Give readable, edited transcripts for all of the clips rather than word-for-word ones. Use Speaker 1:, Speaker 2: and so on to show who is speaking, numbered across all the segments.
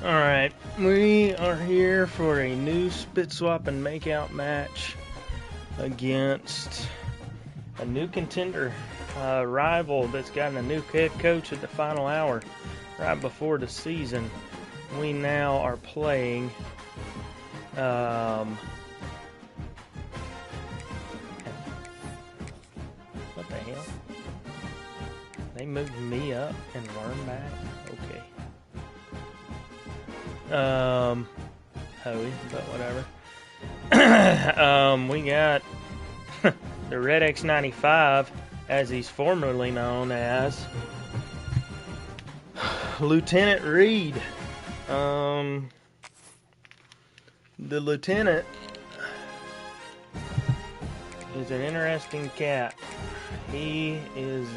Speaker 1: Alright, we are here for a new spit swap and makeout match against a new contender, rival that's gotten a new head coach at the final hour right before the season. We now are playing what the hell? They moved me up and learn back? Okay. Hoey, but whatever. We got the Red X95, as he's formerly known as, Lieutenant Reed. The lieutenant is an interesting cat. He is,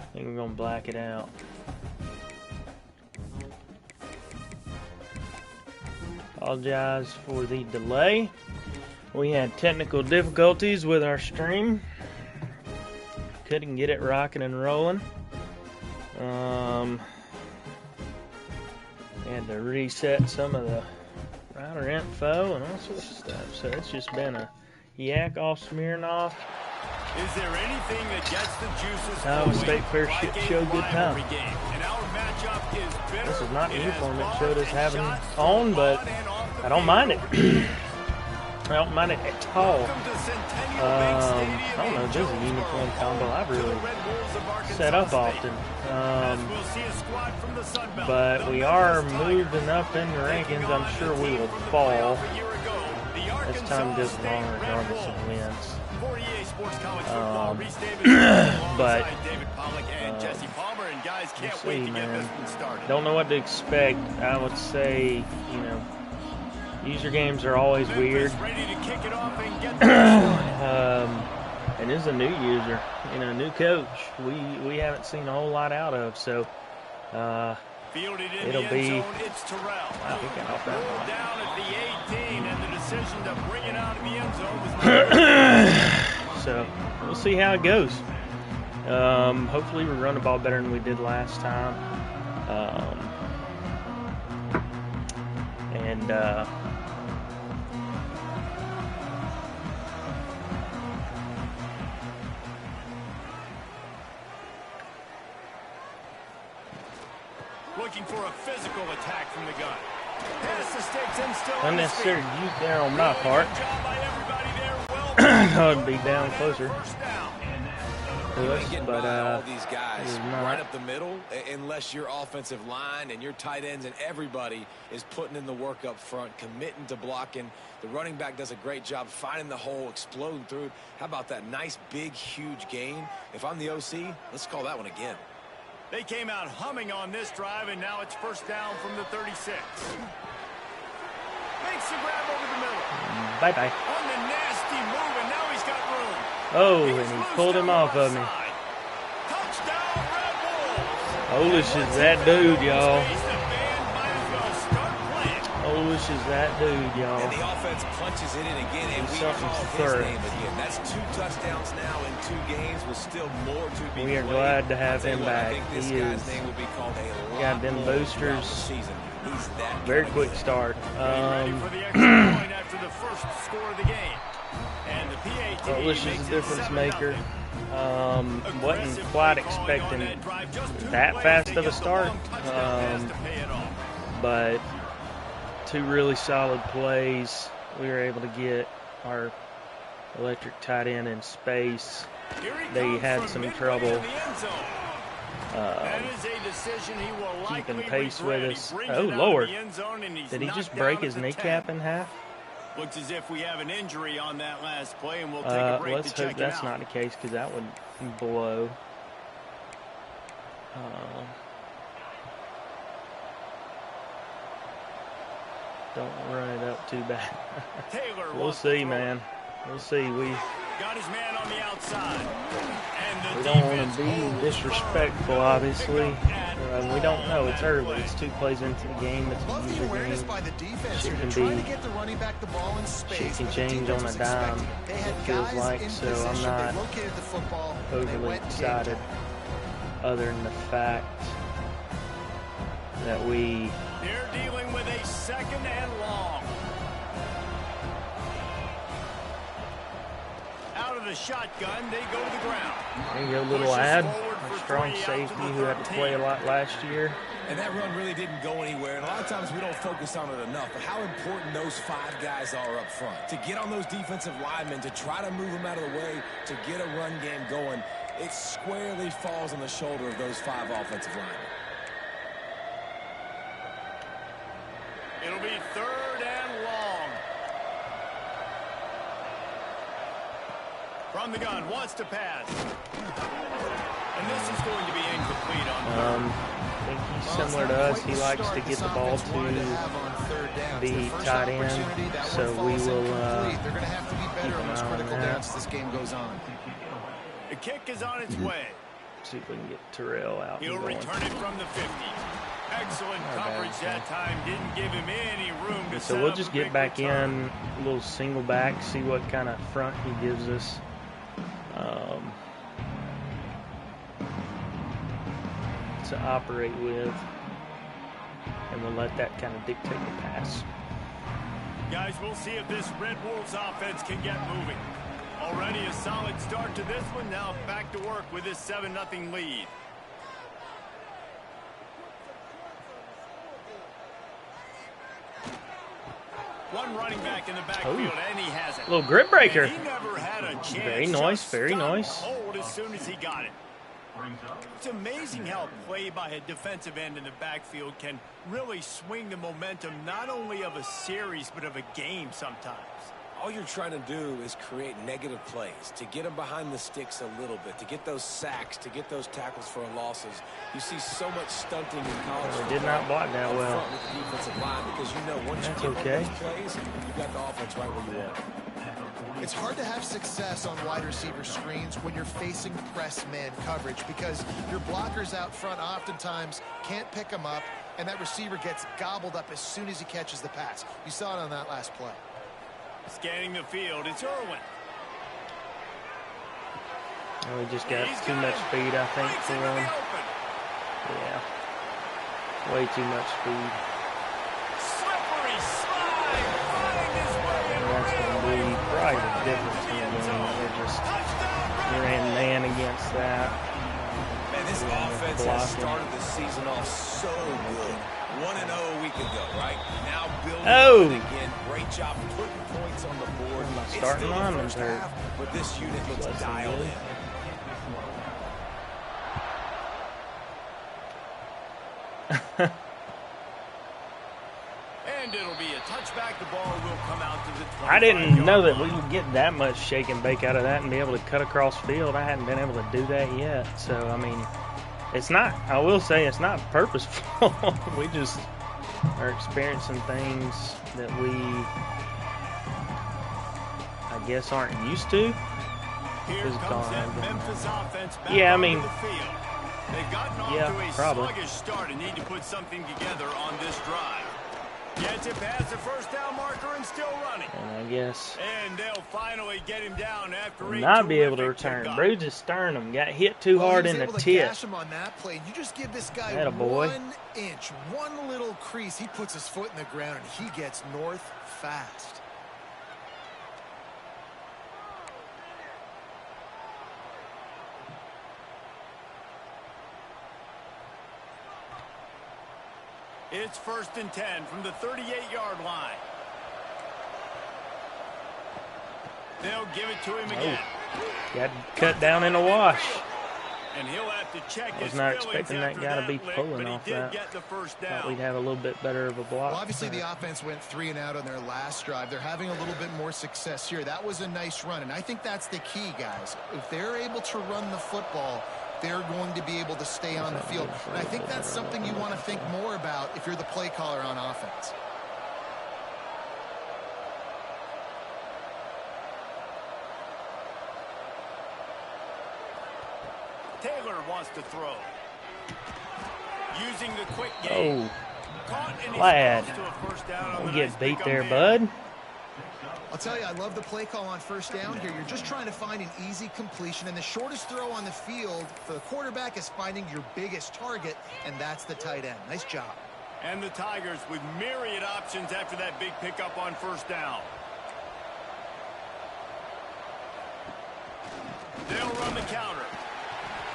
Speaker 1: I think we're gonna black it out. Apologize for the delay. We had technical difficulties with our stream. Couldn't get it rocking and rolling. Had to reset some of the router info and all sorts of stuff. So it's just been a yak off Smirnoff.
Speaker 2: Is there anything that gets the juices
Speaker 1: Iowa State Fair shit show, good time.
Speaker 2: This
Speaker 1: is not the uniform it showed us having on, but I don't mind it. I don't mind it at all. I don't know if this is a uniform combo I've really set up often. But we are moving up in the rankings. I'm sure we will fall as time goes along regardless of wins. But we'll see, man. Don't know what to expect. I would say, you know, user games are always weird. And this is a new user, you know, new coach. We haven't seen a whole lot out of, so it'll be. Wow, he got off that one. So we'll see how it goes. Hopefully we run the ball better than we did last time.
Speaker 2: Looking for a physical attack from the gun.
Speaker 1: Unnecessary use there on my part. I would be down closer.
Speaker 3: But all these guys right up the middle, unless your offensive line and your tight ends and everybody is putting in the work up front, committing to blocking. The running back does a great job finding the hole, exploding through it. How about that nice, big, huge gain? If I'm the OC, let's call that one again.
Speaker 2: They came out humming on this drive, and now it's first down from the 36. Makes the grab over the middle.
Speaker 1: Bye-bye.
Speaker 2: On the nasty move, and now he's got room.
Speaker 1: Oh, and he pulled him off of me.
Speaker 2: Touchdown, Red Wolves.
Speaker 1: Holish is that dude, y'all. Holish is that dude, y'all.
Speaker 3: And the offense punches it in again, and we call his name again. That's 2 touchdowns now in 2 games with still more to be
Speaker 1: We are
Speaker 3: played.
Speaker 1: glad to have him back.
Speaker 3: He is.
Speaker 1: Got them boosters. Very quick start. Holish is a difference maker. Wasn't quite expecting that fast of a start. But 2 really solid plays. We were able to get our electric tight end in space. They had some trouble keeping pace with us. Oh, Lord. Did he just break his kneecap in half?
Speaker 2: Looks as if we have an injury on that last play, and we'll take a break
Speaker 1: let's
Speaker 2: to check
Speaker 1: hope that's not the case, because that would blow. Don't run it up too bad. We'll see, man. We'll see.
Speaker 2: Got his man on the outside. And
Speaker 1: we don't want to be disrespectful, obviously. We don't know. It's early. It's 2 plays into the game. It's a user game. Shit can change on a dime, it feels like. So I'm not overly excited, other than the fact that
Speaker 2: they're dealing with a 2nd and long. Out of the shotgun, they go to the ground.
Speaker 1: There you go, little ad. A strong safety who had to play a lot last year.
Speaker 3: And that run really didn't go anywhere. And a lot of times we don't focus on it enough. But how important those 5 guys are up front. To get on those defensive linemen, to try to move them out of the way, to get a run game going, it squarely falls on the shoulder of those 5 offensive linemen.
Speaker 2: It'll be 3rd and long. From the gun, wants to pass. And this is going to be incomplete on
Speaker 1: I think he's similar to us. He likes to get the ball to the tight end, so we will
Speaker 4: they're going to have to be better on those critical downs as this game goes on.
Speaker 2: The kick is on its way.
Speaker 1: See if we can get Terrell out.
Speaker 2: He'll return it from the 50. Excellent coverage that time. Didn't give him any room to
Speaker 1: so we'll just get back in, a little single back, see what kind of front he gives us. To operate with, and we'll let that kind of dictate the pass.
Speaker 2: Guys, we'll see if this Red Wolves offense can get moving. Already a solid start to this one. Now back to work with this 7-0 lead. One running back in the backfield, and he has it.
Speaker 1: Little grip breaker.
Speaker 2: He never had a chance.
Speaker 1: Very nice, very nice.
Speaker 2: Hold as soon as he got it. It's amazing how play by a defensive end in the backfield can really swing the momentum not only of a series but of a game sometimes.
Speaker 3: All you're trying to do is create negative plays, to get them behind the sticks a little bit, to get those sacks, to get those tackles for losses. You see so much stunting in college.
Speaker 1: They did not block that well.
Speaker 3: With the defensive line, because you know once you get those plays, you've got the offense right where you want.
Speaker 4: It's hard to have success on wide receiver screens when you're facing press man coverage because your blockers out front oftentimes can't pick them up, and that receiver gets gobbled up as soon as he catches the pass. You saw it on that last play.
Speaker 2: Scanning the field, it's Irwin.
Speaker 1: And we just got too much speed, I think, for him. Yeah. Way too much speed.
Speaker 2: Slippery slide, find his way in.
Speaker 1: That's going to be probably the difference in the game. They're just man against that.
Speaker 3: Man, this offense has started the season off so good. 1-0 a week ago, right? Now building again. Great job putting points on the board.
Speaker 1: My starting lineman's hurt.
Speaker 3: But this unit looks dialed in.
Speaker 2: And it'll be a touchback. The ball will come out to the 25.
Speaker 1: I didn't know that we would get that much shake and bake out of that and be able to cut across field. I hadn't been able to do that yet. So, I mean, it's not, I will say it's not purposeful. We just are experiencing things that we, I guess, aren't used to.
Speaker 2: Here comes that Memphis offense back
Speaker 1: yeah, I mean,
Speaker 2: the field. They've gotten off to a sluggish start and need to put something together on this drive. Gets it past the first down marker and still running.
Speaker 1: And I guess
Speaker 2: and they'll finally get him down after
Speaker 1: not be able to return. Bruce's sternum got hit too hard in the tip.
Speaker 4: Him on that play. You just give this guy
Speaker 1: that
Speaker 4: 1 inch, one little crease. He puts his foot in the ground and he gets north fast.
Speaker 2: It's 1st and 10 from the 38-yard line. They'll give it to him again.
Speaker 1: Got cut down in the wash.
Speaker 2: And he'll have to check
Speaker 1: I was not expecting that guy to be pulling off that. Thought we'd have a little bit better of a block.
Speaker 4: Well, obviously the offense went 3 and out on their last drive. They're having a little bit more success here. That was a nice run, and I think that's the key, guys. If they're able to run the football, they're going to be able to stay on the field. And I think that's something you want to think more about if you're the play caller on offense.
Speaker 2: wants to throw. Using the quick game.
Speaker 1: Oh, lad. Don't get beat there, bud.
Speaker 4: I'll tell you, I love the play call on first down here. You're just trying to find an easy completion, and the shortest throw on the field for the quarterback is finding your biggest target, and that's the tight end. Nice job.
Speaker 2: And the Tigers with myriad options after that big pickup on first down. They'll run the counter.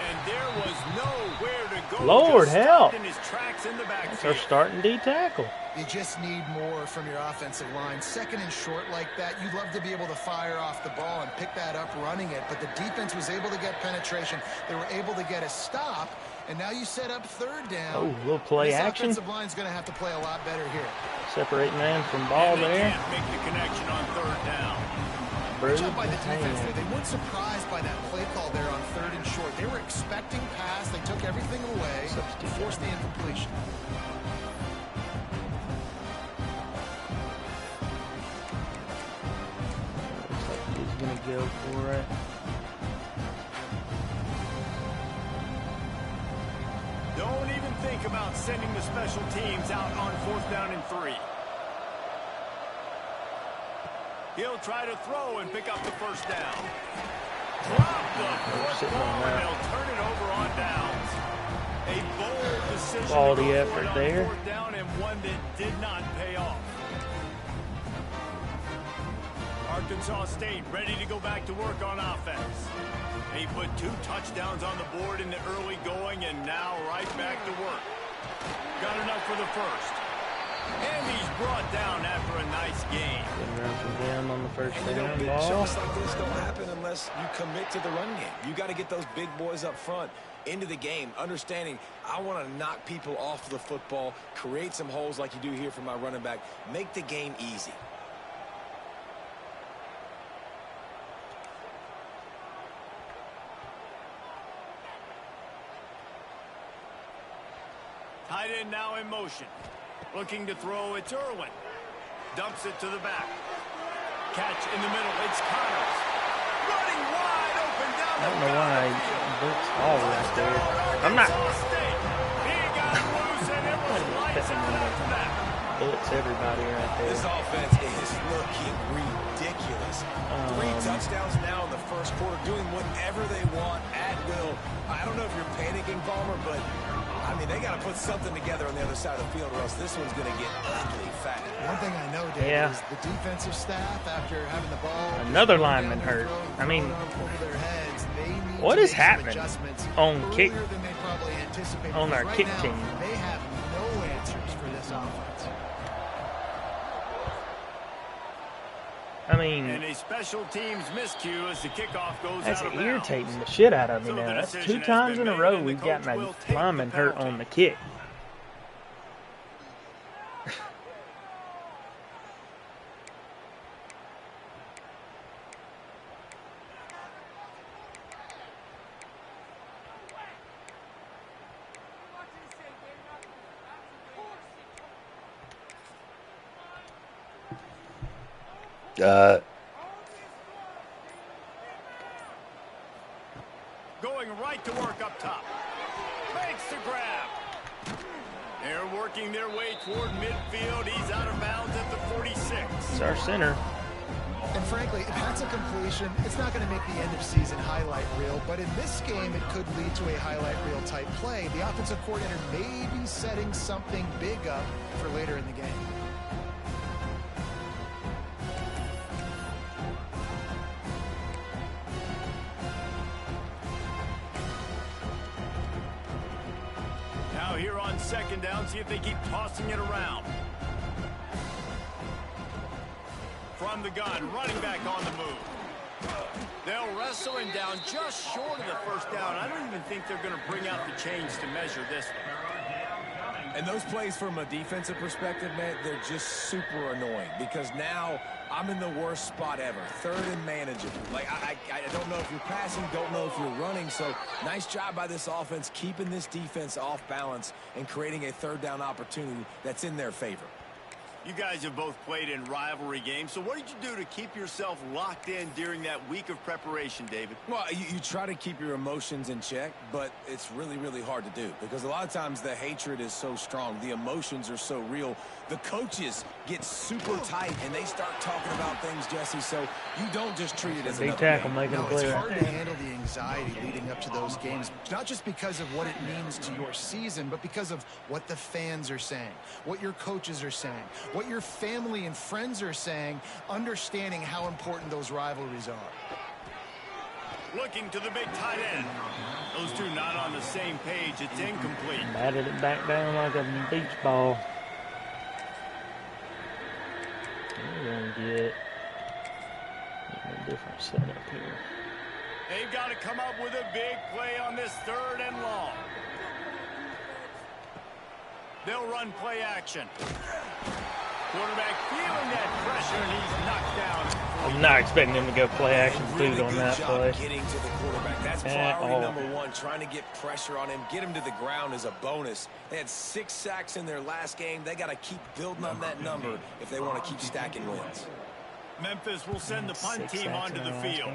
Speaker 2: And there was nowhere to go.
Speaker 1: Lord help.
Speaker 2: In his tracks in the
Speaker 1: That's our starting D tackle.
Speaker 4: You just need more from your offensive line. Second and short like that, you'd love to be able to fire off the ball and pick that up running it. But the defense was able to get penetration. They were able to get a stop. And now you set up third down.
Speaker 1: Oh, little play action.
Speaker 4: This offensive line's going to have to play a lot better here.
Speaker 1: Separate man from ball there.
Speaker 2: Can't make the connection on third down.
Speaker 4: Good job by the defense there. They weren't surprised by that play call there on third and short. They were expecting pass. They took everything away to force the incompletion.
Speaker 1: Looks like he's going to go for it.
Speaker 2: Don't even think about sending the special teams out on fourth down and 3. He'll try to throw and pick up the first down. Drop the football, and they'll turn it over on downs. A bold decision.
Speaker 1: Quality effort there.
Speaker 2: Fourth down and one that did not pay off. Arkansas State ready to go back to work on offense. They put 2 touchdowns on the board in the early going, and now right back to work. Got enough for the first. And he's brought down after a nice game.
Speaker 1: Good run from them on the first down
Speaker 3: Big
Speaker 1: ball.
Speaker 3: shots like this don't happen unless you commit to the run game. You got to get those big boys up front into the game, understanding I want to knock people off the football, create some holes like you do here for my running back, make the game easy.
Speaker 2: Tight end now in motion. Looking to throw, it's Irwin. Dumps it to the back. Catch in the middle, it's Connors. Running wide open down the
Speaker 1: I don't know why he blitz all right there. I'm not.
Speaker 2: He got loose and it was lights out after that.
Speaker 1: Blitz everybody right there.
Speaker 3: This offense is looking ridiculous. 3 touchdowns now in the first quarter, doing whatever they want at will. I don't know if you're panicking, Palmer, but I mean, they got to put something together on the other side of the field, or else this one's going to get ugly fast.
Speaker 4: One thing I know, Dave, is the defensive staff, after having the ball,
Speaker 1: another lineman hurt. I mean, what is happening on kick on our kick team?
Speaker 4: They have no answers for this offense.
Speaker 1: I mean,
Speaker 2: and a special teams miscue as the kickoff goes
Speaker 1: that's
Speaker 2: out of bounds.
Speaker 1: irritating the shit out of me now. That's 2 times in a row we've gotten a lineman hurt on the kick.
Speaker 2: Going right to work up top. Makes the grab. They're working their way toward midfield. He's out of bounds at the 46.
Speaker 1: It's our center.
Speaker 4: And frankly, if that's a completion, it's not going to make the end of season highlight reel. But in this game, it could lead to a highlight reel type play. The offensive coordinator may be setting something big up for later in the game.
Speaker 2: Now here on second down, see if they keep tossing it around. From the gun, running back on the move. They'll wrestle him down just short of the first down. I don't even think they're going to bring out the chains to measure this one.
Speaker 3: And those plays from a defensive perspective, man, they're just super annoying because now I'm in the worst spot ever. Third and manageable. Like, I don't know if you're passing, don't know if you're running. So nice job by this offense keeping this defense off balance and creating a third down opportunity that's in their favor.
Speaker 2: You guys have both played in rivalry games, so what did you do to keep yourself locked in during that week of preparation, David?
Speaker 3: Well, you try to keep your emotions in check, but it's really, really hard to do because a lot of times the hatred is so strong. The emotions are so real. The coaches get super tight, and they start talking about things, Jesse, so you don't just treat it as
Speaker 1: a big tackle making a play.
Speaker 4: It's hard to handle the anxiety leading up to those games, not just because of what it means to your season, but because of what the fans are saying, what your coaches are saying, what your family and friends are saying, understanding how important those rivalries are.
Speaker 2: Looking to the big tight end. Those two not on the same page. It's incomplete.
Speaker 1: Batted it back down like a beach ball. We're going to get a different setup here.
Speaker 2: They've got to come up with a big play on this 3rd and long. They'll run play action. Quarterback feeling that pressure, and he's knocked down.
Speaker 1: I'm not expecting him to go play action food on that play.
Speaker 3: Getting to the quarterback. That's priority number 1. Trying to get pressure on him, get him to the ground is a bonus. They had 6 sacks in their last game. They got to keep building on that number if they want to keep stacking wins.
Speaker 2: Memphis will send the punt team onto the field.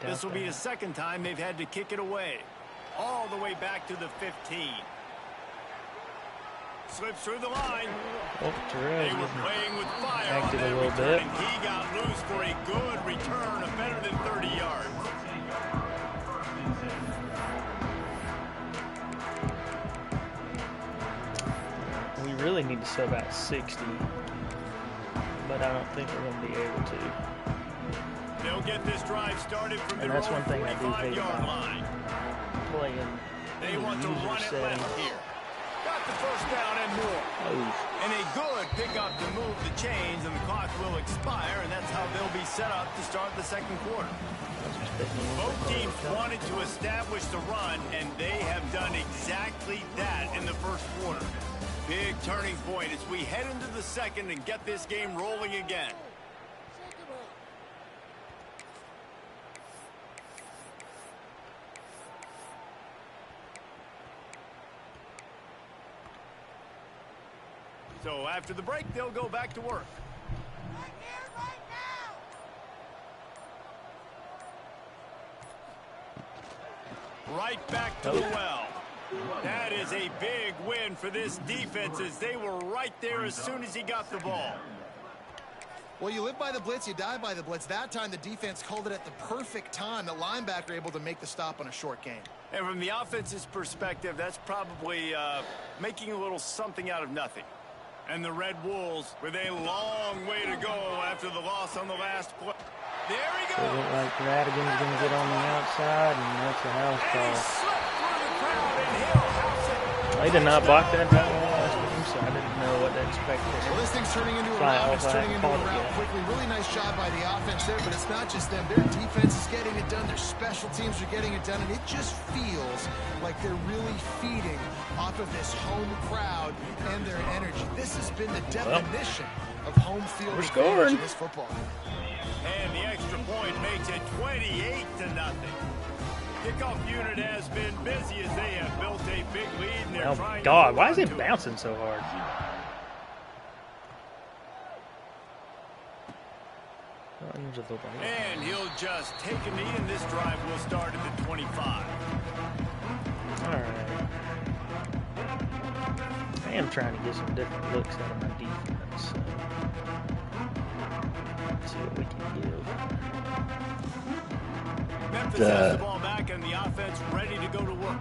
Speaker 2: This will be the 2nd time they've had to kick it away. All the way back to the 15. Slips through the line.
Speaker 1: Oh,
Speaker 2: they were playing with fire on that return, and he got loose for a good return of better than 30 yards.
Speaker 1: We really need to sub out 60, but I don't think we're going to be able to.
Speaker 2: They'll get this drive started from
Speaker 1: and
Speaker 2: their
Speaker 1: that's
Speaker 2: own
Speaker 1: one thing I do hate
Speaker 2: 45-yard line.
Speaker 1: Playing
Speaker 2: they want to run it left here. Got the 1st down and more.
Speaker 1: Oh.
Speaker 2: And a good pickup to move the chains, and the clock will expire, and that's how they'll be set up to start the 2nd quarter. Both teams wanted to establish the run, and they have done exactly that in the 1st quarter. Big turning point as we head into the 2nd and get this game rolling again. So after the break, they'll go back to work.
Speaker 5: Right here, right
Speaker 2: now. Right back to the well. That is a big win for this defense as they were right there as soon as he got the ball.
Speaker 4: Well, you live by the blitz, you die by the blitz. That time the defense called it at the perfect time. The linebacker able to make the stop on a short gain.
Speaker 2: And from the offense's perspective, that's probably making a little something out of nothing. And the Red Wolves with a long way to go after the loss on the last play. There he goes.
Speaker 1: It looked like Radigan's going to get on the outside, and that's a house call. They did not block that down last game, so I didn't know what to expect.
Speaker 4: Well, this thing's turning into a route. It's turning into a route quickly. Really nice job by the offense there, but it's not just them. Their defense is getting it done. Their special teams are getting it done, and it just feels like they're really feeding off of this home crowd and their energy. This has been the definition of home field advantage in this football.
Speaker 2: And the extra point makes it 28-0. Kickoff unit has been busy as they have built a big lead. And they're trying
Speaker 1: God, why is it bouncing so hard?
Speaker 2: And he'll just take a knee, and this drive will start at the 25.
Speaker 1: All right. I am trying to get some different looks out of my defense. So let's see what we can give.
Speaker 2: Memphis has the ball back, and the offense ready to go to work.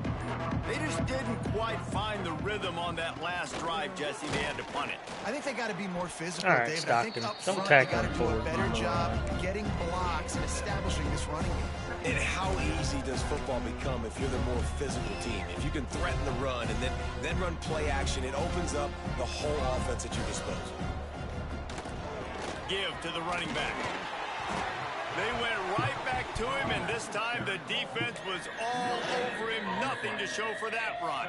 Speaker 2: They just didn't quite find the rhythm on that last drive, Jesse. They had to punt it.
Speaker 4: I think they got to be more physical,
Speaker 1: all right,
Speaker 4: David.
Speaker 1: Stockton.
Speaker 4: I think up
Speaker 1: Don't
Speaker 4: front
Speaker 1: tackle
Speaker 4: they got to do a
Speaker 1: forward.
Speaker 4: better job getting blocks and establishing this running game.
Speaker 3: And how easy does football become if you're the more physical team? If you can threaten the run and then run play action, it opens up the whole offense at your disposal.
Speaker 2: Give to the running back. They went right back to him, and this time the defense was all over him. Nothing to show for that run.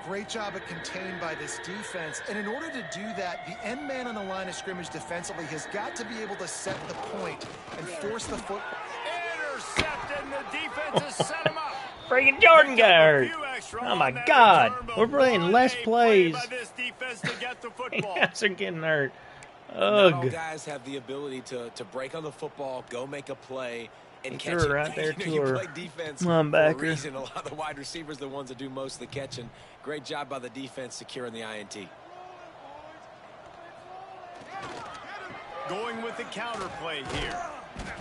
Speaker 4: Great job of contained by this defense. And in order to do that, the end man on the line of scrimmage defensively has got to be able to set the point and force the foot.
Speaker 2: Intercepted, and the defense has set him up.
Speaker 1: Freaking Jordan got hurt. Oh my God. We're playing less plays. Guys are getting hurt.
Speaker 3: Not all
Speaker 1: Ugh.
Speaker 3: guys have the ability to break on the football, go make a play, and
Speaker 1: He
Speaker 3: catch
Speaker 1: threw
Speaker 3: it.
Speaker 1: it right there to
Speaker 3: You
Speaker 1: her
Speaker 3: play defense for a
Speaker 1: linebacker.
Speaker 3: reason. A lot of the wide receivers are the ones that do most of the catching. Great job by the defense securing the INT.
Speaker 2: Going with the counter play here.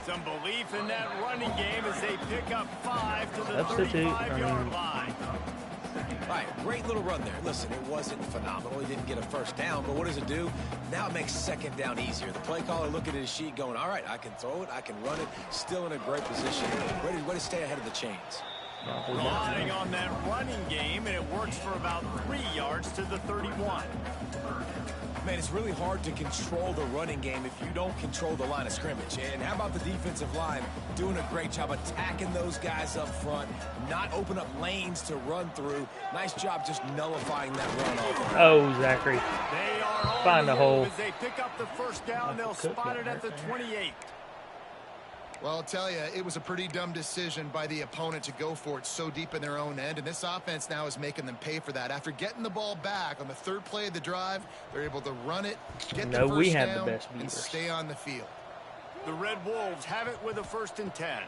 Speaker 2: Some belief in that running game as they pick up 5 to the 35-yard line.
Speaker 3: All right, great little run there. Listen, it wasn't phenomenal. He didn't get a first down, but what does it do? Now it makes second down easier. The play caller looking at his sheet going, all right, I can throw it, I can run it, still in a great position, ready to stay ahead of the chains.
Speaker 2: Relying on that running game, and it works for about 3 yards to the 31.
Speaker 3: Man, it's really hard to control the running game if you don't control the line of scrimmage. And how about the defensive line doing a great job attacking those guys up front, not open up lanes to run through. Nice job just nullifying that run off.
Speaker 1: Oh, Zachary.
Speaker 2: They are
Speaker 1: Find the hole.
Speaker 2: as they pick up the first down, they'll spot it at the 28.
Speaker 4: Well, I'll tell you, it was a pretty dumb decision by the opponent to go for it so deep in their own end, and this offense now is making them pay for that. After getting the ball back on the third play of the drive, they're able to run it, get the first down, and stay on the field.
Speaker 2: The Red Wolves have it with a 1st and 10.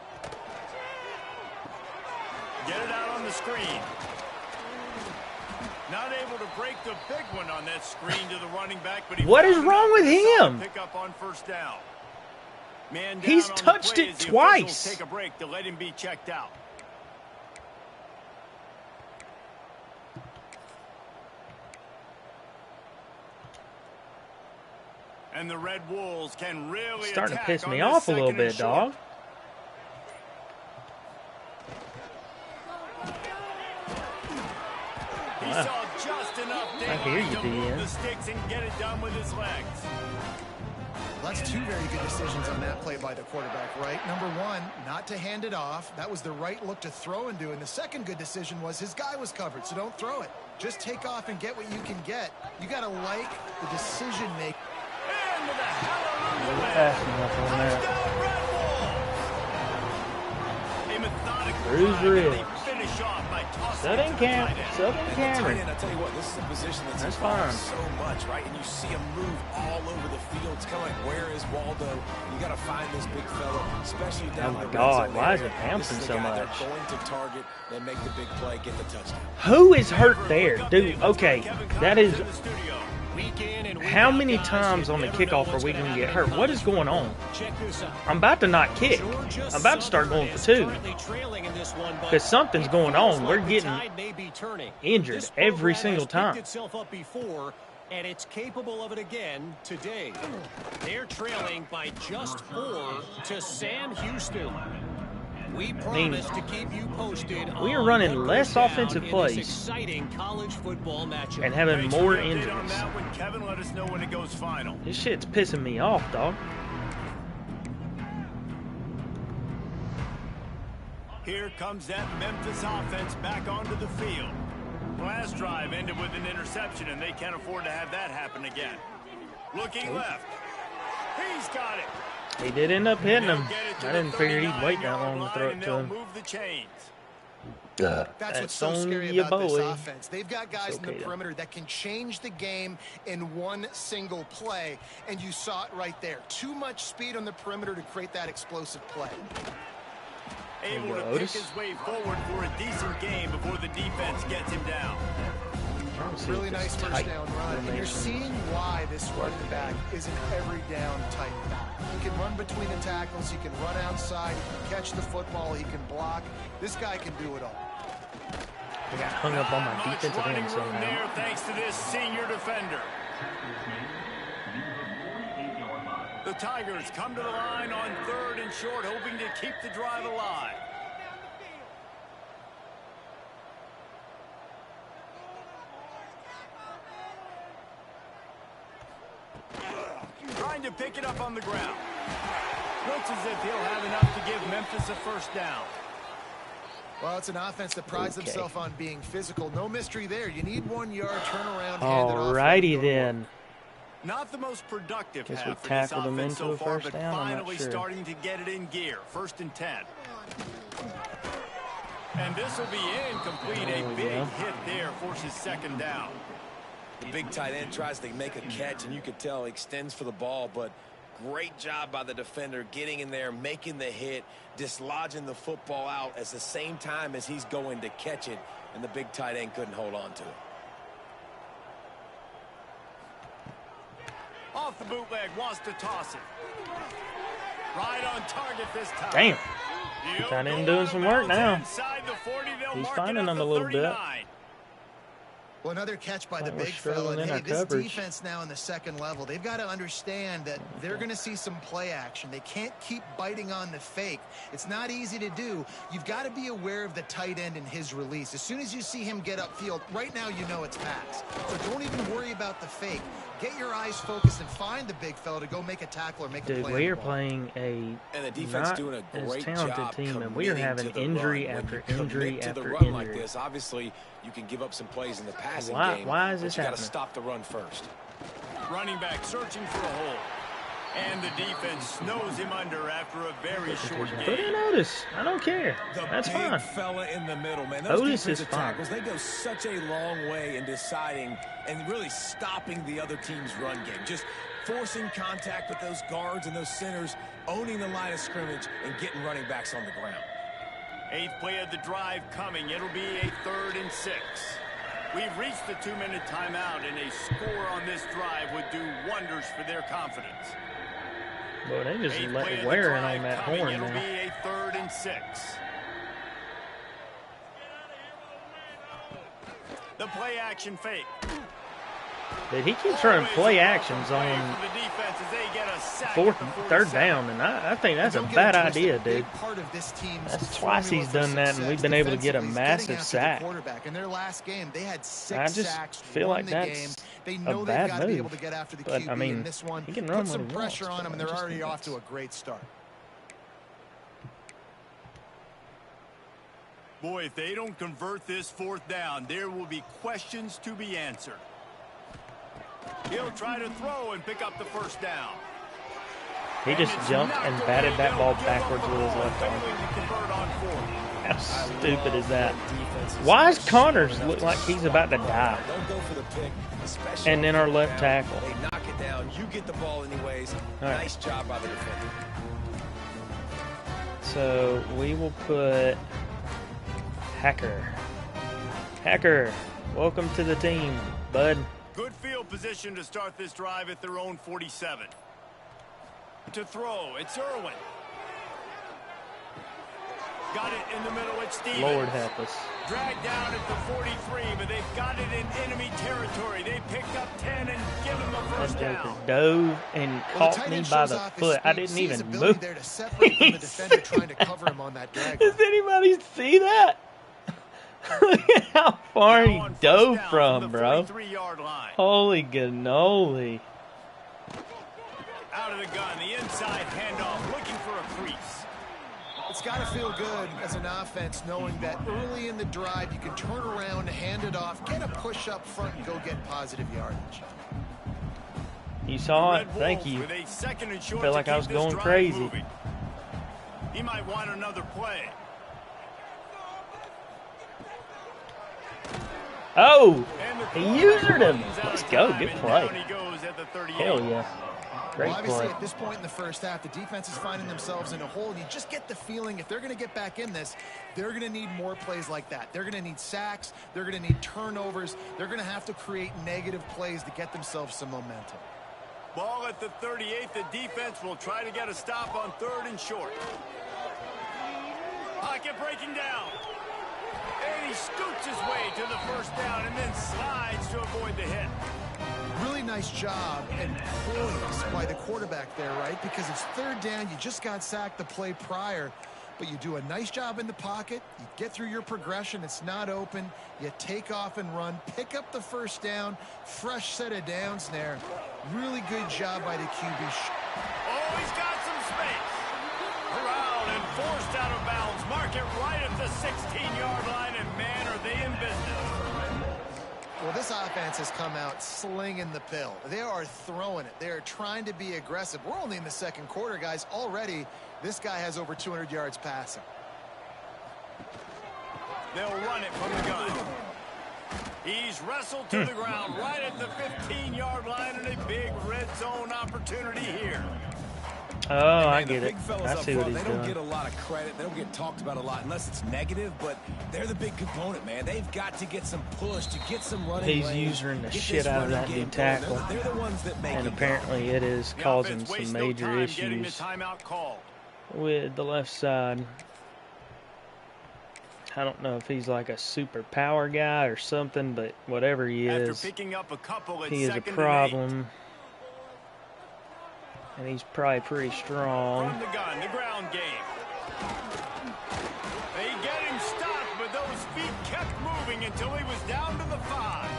Speaker 2: Get it out on the screen. Not able to break the big one on that screen to the running back, but
Speaker 1: what is wrong with him?
Speaker 2: Pick up on 1st down. Man down.
Speaker 1: He's touched it twice.
Speaker 2: Take a break to let him be checked out. And the Red Wolves can really
Speaker 1: starting to
Speaker 2: attack
Speaker 1: piss
Speaker 2: on
Speaker 1: me
Speaker 2: this
Speaker 1: off a little
Speaker 2: 2nd and
Speaker 1: bit,
Speaker 2: short.
Speaker 1: dog.
Speaker 2: He saw just enough
Speaker 1: I hear you,
Speaker 2: to move
Speaker 1: DN.
Speaker 2: the sticks and get it done with his legs.
Speaker 4: Well, that's 2 very good decisions on that play by the quarterback, right? Number 1, not to hand it off. That was the right look to throw into. And the second good decision was his guy was covered, so don't throw it. Just take off and get what you can get. You got to like the decision making.
Speaker 2: And with a hallelujah
Speaker 1: Passing up on that.
Speaker 2: a methodical
Speaker 1: Bruise
Speaker 2: drive, and they
Speaker 1: ribs.
Speaker 2: finish off by tossing
Speaker 1: Southern
Speaker 2: it to the
Speaker 1: Cam.
Speaker 2: tight end.
Speaker 1: Southern Cameron.
Speaker 3: And I tell you what, this is a position that's
Speaker 1: fine.
Speaker 3: involved so much, right? And you see him move all over the field. It's kind of like, where is Waldo? You got to find this big fella, especially down
Speaker 1: Oh my
Speaker 3: the red
Speaker 1: God,
Speaker 3: zone
Speaker 1: why is
Speaker 3: area.
Speaker 1: it bouncing
Speaker 3: This is the
Speaker 1: so
Speaker 3: guy
Speaker 1: much?
Speaker 3: They're going to target, then make the big play, get the touchdown.
Speaker 1: Who is hurt there? Dude, okay, that is... How many times on the kickoff are we going to get hurt? What is going on? I'm about to not kick. I'm about to start going for 2. Because something's going on. We're getting injured every single time.
Speaker 6: And it's capable of it again today. They're trailing by just 4 to Sam Houston. We promise to keep you posted.
Speaker 1: We are running less offensive
Speaker 6: in
Speaker 1: plays
Speaker 6: this exciting college football matchup.
Speaker 1: and having more
Speaker 2: Update
Speaker 1: injuries.
Speaker 2: on that one, Kevin, let us know when it goes final.
Speaker 1: This shit's pissing me off, dog.
Speaker 2: Here comes that Memphis offense back onto the field. Last drive ended with an interception, and they can't afford to have that happen again. Looking left. He's got it.
Speaker 1: He did end up hitting him.
Speaker 2: He'll get it to
Speaker 1: I
Speaker 2: the
Speaker 1: didn't figure he'd wait that
Speaker 2: 39-yard
Speaker 1: long to throw
Speaker 2: line,
Speaker 1: it
Speaker 2: and
Speaker 1: to
Speaker 2: they'll
Speaker 1: him.
Speaker 2: move the chains.
Speaker 4: That's what's so
Speaker 1: on
Speaker 4: scary
Speaker 1: ya,
Speaker 4: about this
Speaker 1: boy.
Speaker 4: offense. They've got guys
Speaker 1: It's
Speaker 4: in the
Speaker 1: okay, though.
Speaker 4: perimeter that can change the game in one single play, and you saw it right there. Too much speed on the perimeter to create that explosive play.
Speaker 2: Able to pick
Speaker 1: Otis.
Speaker 2: his way forward for a decent game before the defense gets him down.
Speaker 4: Really nice first down run, and you're seeing why this running back is an every down type back. He can run between the tackles, he can run outside, he can catch the football, he can block. This guy can do it all.
Speaker 1: I got hung up on my
Speaker 2: Much
Speaker 1: defensive
Speaker 2: running
Speaker 1: end
Speaker 2: room
Speaker 1: somehow.
Speaker 2: there thanks to this senior defender. The Tigers come to the line on 3rd and short, hoping to keep the drive alive. Trying to pick it up on the ground. Looks as if he'll have enough to give Memphis a first down.
Speaker 4: Well, it's an offense that prides
Speaker 1: Okay.
Speaker 4: themselves on being physical. No mystery there. You need 1 yard turnaround. hand it off,
Speaker 1: Alrighty
Speaker 4: let it go to
Speaker 1: then.
Speaker 4: work.
Speaker 2: Not the most productive
Speaker 1: Guess we
Speaker 2: half for this
Speaker 1: tackled him
Speaker 2: offense
Speaker 1: into
Speaker 2: so
Speaker 1: a
Speaker 2: far,
Speaker 1: first
Speaker 2: but
Speaker 1: down, I'm not
Speaker 2: finally
Speaker 1: sure.
Speaker 2: starting to get it in gear. 1st and 10. And this will be incomplete. A big hit there forces second down.
Speaker 3: The big tight end tries to make a catch, and you could tell he extends for the ball, but great job by the defender getting in there, making the hit, dislodging the football out at the same time as he's going to catch it, and the big tight end couldn't hold on to it.
Speaker 2: Off the bootleg, wants to toss it. Right on target this time.
Speaker 1: Damn. Tight end doing some work now. He's finding them a little bit.
Speaker 4: Well, another catch by the big fella. And hey, this defense now in the second level, they've got to understand that they're going to see some play action. They can't keep biting on the fake. It's not easy to do. You've got to be aware of the tight end and his release. As soon as you see him get upfield, right now you know it's pass. So don't even worry about the fake. Get your eyes focused and find the big fella to go make a tackle or make a play.
Speaker 1: Dude, we are playing a not
Speaker 3: doing a great
Speaker 1: as talented
Speaker 3: job
Speaker 1: team, and we are having injury after injury after
Speaker 3: injury.
Speaker 1: injury.
Speaker 3: Like this, obviously, you can give up some plays in the passing game.
Speaker 1: Why is this happening?
Speaker 3: You got to stop the run first.
Speaker 2: Running back searching for a hole. And the defense snows him under after a very short game.
Speaker 1: Put a notice. I don't care. That's fine.
Speaker 3: The big fella in the middle, man. Those
Speaker 1: Otis is fine.
Speaker 3: Tackles, they go such a long way in deciding and really stopping the other team's run game. Just forcing contact with those guards and those centers, owning the line of scrimmage, and getting running backs on the ground.
Speaker 2: 8th play of the drive coming. It'll be a 3rd and 6. We've reached the 2-minute timeout, and a score on this drive would do wonders for their confidence.
Speaker 1: Boy, they just wearing on that horn
Speaker 2: It'll
Speaker 1: now.
Speaker 2: be a 3rd and 6. The play action fake.
Speaker 1: Dude, he keeps running play actions on third down, and I think that's a bad idea, dude. That's twice he's done that, and we've been able to get a massive sack. I just feel like that's a bad move. But, I mean, he can run when he wants.
Speaker 4: Pressure on him, and they're already off to a great start.
Speaker 2: Boy, if they don't convert this 4th down, there will be questions to be answered. He'll try to throw and pick up the 1st down.
Speaker 1: He just jumped and batted that ball backwards with his left arm. How stupid is that? Why does Connors look like he's about to die? And then our left tackle.
Speaker 3: They knock it down. You get the ball anyways.
Speaker 1: Right.
Speaker 3: Nice job by the defender.
Speaker 1: So we will put Hacker. Hacker, welcome to the team, bud.
Speaker 2: Good field position to start this drive at their own 47. To throw, it's Irwin. Got it in the middle, it's Stevens.
Speaker 1: Lord help us.
Speaker 2: Dragged down at the 43, but they've got it in enemy territory. They picked up 10 and give him the 1st down.
Speaker 1: Dove and caught me by the foot. I didn't even move.
Speaker 4: There to separate from the defender trying to cover him on that drag.
Speaker 1: Does anybody see that? Look at how far he dove from, bro. Holy cannoli.
Speaker 2: Out of the gun, the inside handoff, looking for a crease.
Speaker 4: It's got to feel good as an offense knowing that early in the drive you can turn around, hand it off, get a push up front, and go get positive yardage.
Speaker 1: You saw it? Thank you. I felt like I was going crazy.
Speaker 2: He might want another play.
Speaker 1: Oh, he usered him. Let's go. Good play. Hell yeah. Great
Speaker 4: well, obviously,
Speaker 1: play.
Speaker 4: at this point in the first half, the defense is finding themselves in a hole, and you just get the feeling if they're going to get back in this, they're going to need more plays like that. They're going to need sacks. They're going to need turnovers. They're going to have to create negative plays to get themselves some momentum.
Speaker 2: Ball at the 38. The defense will try to get a stop on 3rd and short. Pocket breaking down. And he scoots his way to the 1st down and then slides to avoid the hit.
Speaker 4: Really nice job and poise by the quarterback there, right? Because it's 3rd down. You just got sacked the play prior, but you do a nice job in the pocket. You get through your progression. It's not open. You take off and run, pick up the 1st down, fresh set of downs there. Really good job by the QB.
Speaker 2: Oh, he's got some space. Around and forced out of bounds. Mark it right at the 16-yard line, and man, are they in business.
Speaker 4: Well, this offense has come out slinging the pill. They are throwing it. They are trying to be aggressive. We're only in the 2nd quarter, guys. Already, this guy has over 200 yards passing.
Speaker 2: They'll run it from the gun. He's wrestled to the ground right at the 15-yard line, and a big red zone opportunity here.
Speaker 1: Oh, I get it. I see what he's
Speaker 3: doing. They don't get a
Speaker 1: doing.
Speaker 3: lot of credit. They don't get talked about a lot unless it's negative, but they're the big component, man. They've got to get some push to get some running.
Speaker 1: He's using the shit out of that new tackle,
Speaker 3: they're the ones that make
Speaker 1: and
Speaker 3: it
Speaker 1: apparently it is
Speaker 2: The
Speaker 1: causing
Speaker 2: offense
Speaker 1: some
Speaker 2: wastes no
Speaker 1: major
Speaker 2: time getting the
Speaker 1: issues
Speaker 2: timeout call.
Speaker 1: with the left side. I don't know if he's like a super power guy or something, but whatever he
Speaker 2: After
Speaker 1: is,
Speaker 2: picking up a couple, it's
Speaker 1: he is a
Speaker 2: second and 8.
Speaker 1: problem. And he's probably pretty strong.
Speaker 2: From the gun, the ground game. They get him stopped, but those feet kept moving until he was down to the 5.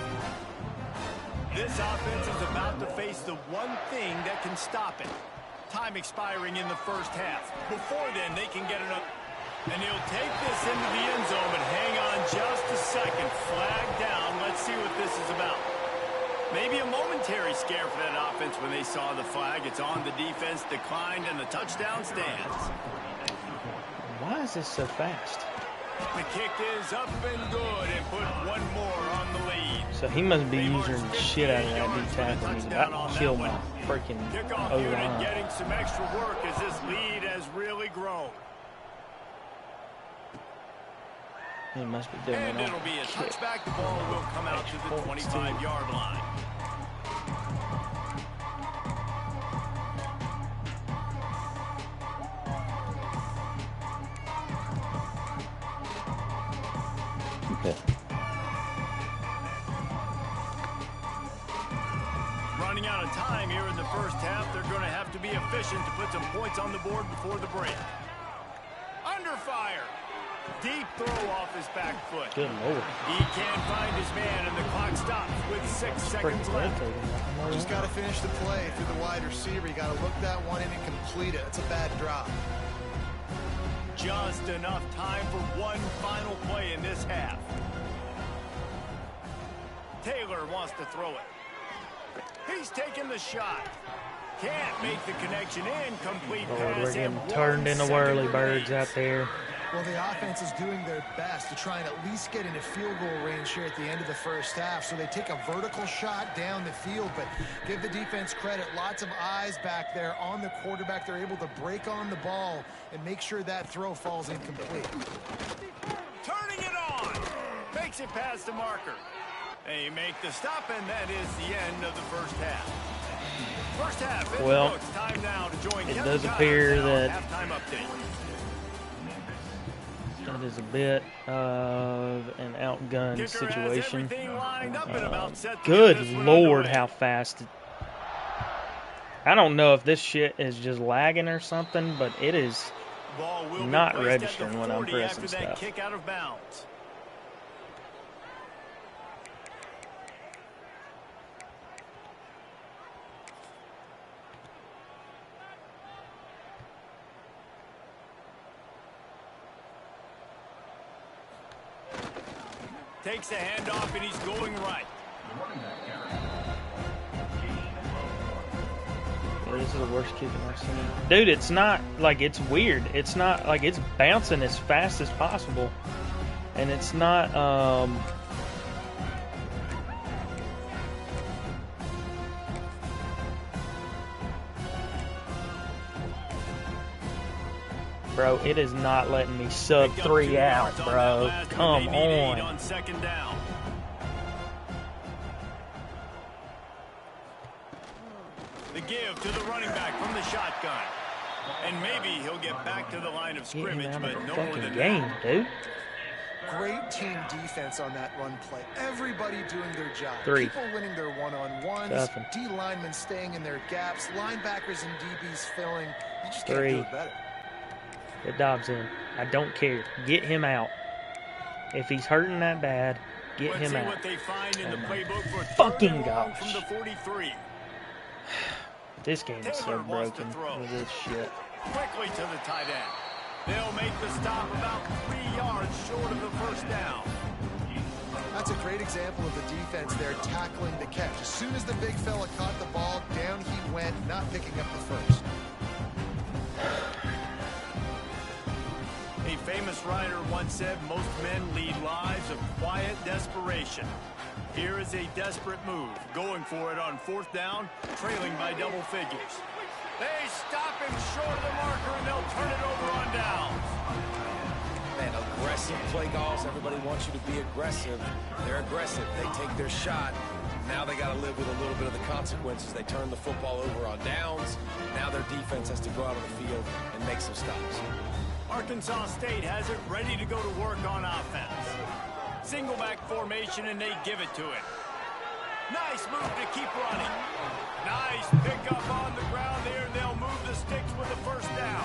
Speaker 2: This offense is about to face the one thing that can stop it. Time expiring in the first half. Before then, they can get enough. And he'll take this into the end zone, but hang on just a second. Flag down. Let's see what this is about. Maybe a momentary scare for that offense when they saw the flag. It's on, the defense declined, and the touchdown stands.
Speaker 1: Why is this so fast?
Speaker 2: The kick is up and good, and put one more on the lead.
Speaker 1: So he must be using the shit out of that D tackle. He's about to kill my freaking
Speaker 2: Kickoff unit
Speaker 1: O-line.
Speaker 2: getting some extra work as this lead has really grown.
Speaker 1: He must be doing
Speaker 2: And
Speaker 1: it
Speaker 2: it'll
Speaker 1: on
Speaker 2: be a
Speaker 1: kick.
Speaker 2: touchback. The ball will come out to the 25-yard line.
Speaker 1: Okay.
Speaker 2: Running out of time here in the first half. They're going to have to be efficient to put some points on the board before the break. Under fire. Deep throw off his back foot.
Speaker 1: Good Lord.
Speaker 2: He can't find his man, and the clock stops with 6 seconds left.
Speaker 4: Just got to finish the play through the wide receiver. You got to look that one in and complete it. It's a bad drop.
Speaker 2: Just enough time for one final play in this half. Taylor wants to throw it. He's taking the shot. Can't make the connection. Incomplete
Speaker 1: Lord,
Speaker 2: pass.
Speaker 1: we're getting
Speaker 2: and
Speaker 1: turned
Speaker 2: 1
Speaker 1: into
Speaker 2: second
Speaker 1: whirly birds
Speaker 2: remains.
Speaker 1: out there.
Speaker 4: Well, the offense is doing their best to try and at least get into field goal range here at the end of the first half. So they take a vertical shot down the field, but give the defense credit. Lots of eyes back there on the quarterback. They're able to break on the ball and make sure that throw falls incomplete.
Speaker 2: Turning it on. Makes it past the marker. They make the stop, and that is the end of the first half. First half in
Speaker 1: Well,
Speaker 2: the books. Time now to join
Speaker 1: it
Speaker 2: Kevin
Speaker 1: does
Speaker 2: Connors
Speaker 1: appear
Speaker 2: now.
Speaker 1: that
Speaker 2: Halftime update.
Speaker 1: that is a bit of an outgunned
Speaker 2: Kicker has
Speaker 1: situation.
Speaker 2: everything lined up and about set to
Speaker 1: Good
Speaker 2: get this one
Speaker 1: Lord,
Speaker 2: underway.
Speaker 1: how fast. I don't know if this shit is just lagging or something, but it is
Speaker 2: Ball will be
Speaker 1: not
Speaker 2: placed at the
Speaker 1: registering when I'm
Speaker 2: 40
Speaker 1: pressing
Speaker 2: after that
Speaker 1: stuff.
Speaker 2: kick out of bounds. Takes the handoff, and he's going right.
Speaker 1: This is the worst kicking I've seen. Dude, it's not like it's weird. It's not like it's bouncing as fast as possible. And it's not bro, it is not letting me sub
Speaker 2: Picked up
Speaker 1: 3
Speaker 2: 2
Speaker 1: out,
Speaker 2: yards on
Speaker 1: bro.
Speaker 2: that last
Speaker 1: Come
Speaker 2: one. They need 8
Speaker 1: on.
Speaker 2: on second down. The give to the running back from the shotgun. And maybe he'll get back to the line of
Speaker 1: Get him
Speaker 2: scrimmage,
Speaker 1: out
Speaker 2: but
Speaker 1: of the
Speaker 2: no more
Speaker 1: fucking
Speaker 2: than
Speaker 1: game,
Speaker 2: that.
Speaker 1: dude.
Speaker 4: Great team defense on that run play. Everybody doing their job.
Speaker 1: 3.
Speaker 4: People winning their one-on-ones.
Speaker 1: Toughen.
Speaker 4: D linemen staying in their gaps. Linebackers and DBs filling. You just
Speaker 1: 3.
Speaker 4: can't do it better.
Speaker 1: Get Dobbs in. I don't care. Get him out. If he's hurting that bad, get
Speaker 2: Let's
Speaker 1: him
Speaker 2: see
Speaker 1: out.
Speaker 2: what they find in the playbook for
Speaker 1: Fucking
Speaker 2: third and long
Speaker 1: gosh.
Speaker 2: from the 43.
Speaker 1: This game is so
Speaker 2: Taylor wants to
Speaker 1: broken
Speaker 2: throw.
Speaker 1: with this shit.
Speaker 2: Quickly to the tight end. They'll make the stop about 3 yards short of the first down.
Speaker 4: That's a great example of the defense there tackling the catch. As soon as the big fella caught the ball, down he went, not picking up the first.
Speaker 2: A famous writer once said most men lead lives of quiet desperation. Here is a desperate move, going for it on 4th down, trailing by double figures. They stop him short of the marker, and they'll turn it over on downs.
Speaker 3: Man, aggressive play calls. Everybody wants you to be aggressive. They're aggressive. They take their shot. Now they got to live with a little bit of the consequences. They turn the football over on downs. Now their defense has to go out on the field and make some stops.
Speaker 2: Arkansas State has it ready to go to work on offense. Single back formation, and they give it to it. Nice move to keep running. Nice pickup on the ground there. They'll move the sticks with the 1st down.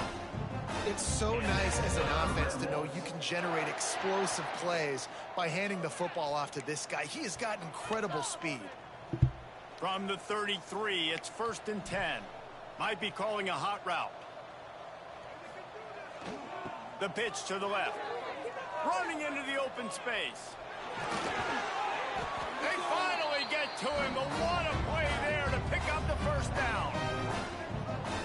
Speaker 4: It's so nice as an offense to know you can generate explosive plays by handing the football off to this guy. He has got incredible speed.
Speaker 2: From the 33, it's 1st and 10. Might be calling a hot route. The pitch to the left. Running into the open space. They finally get to him, but what a play there to pick up the 1st down.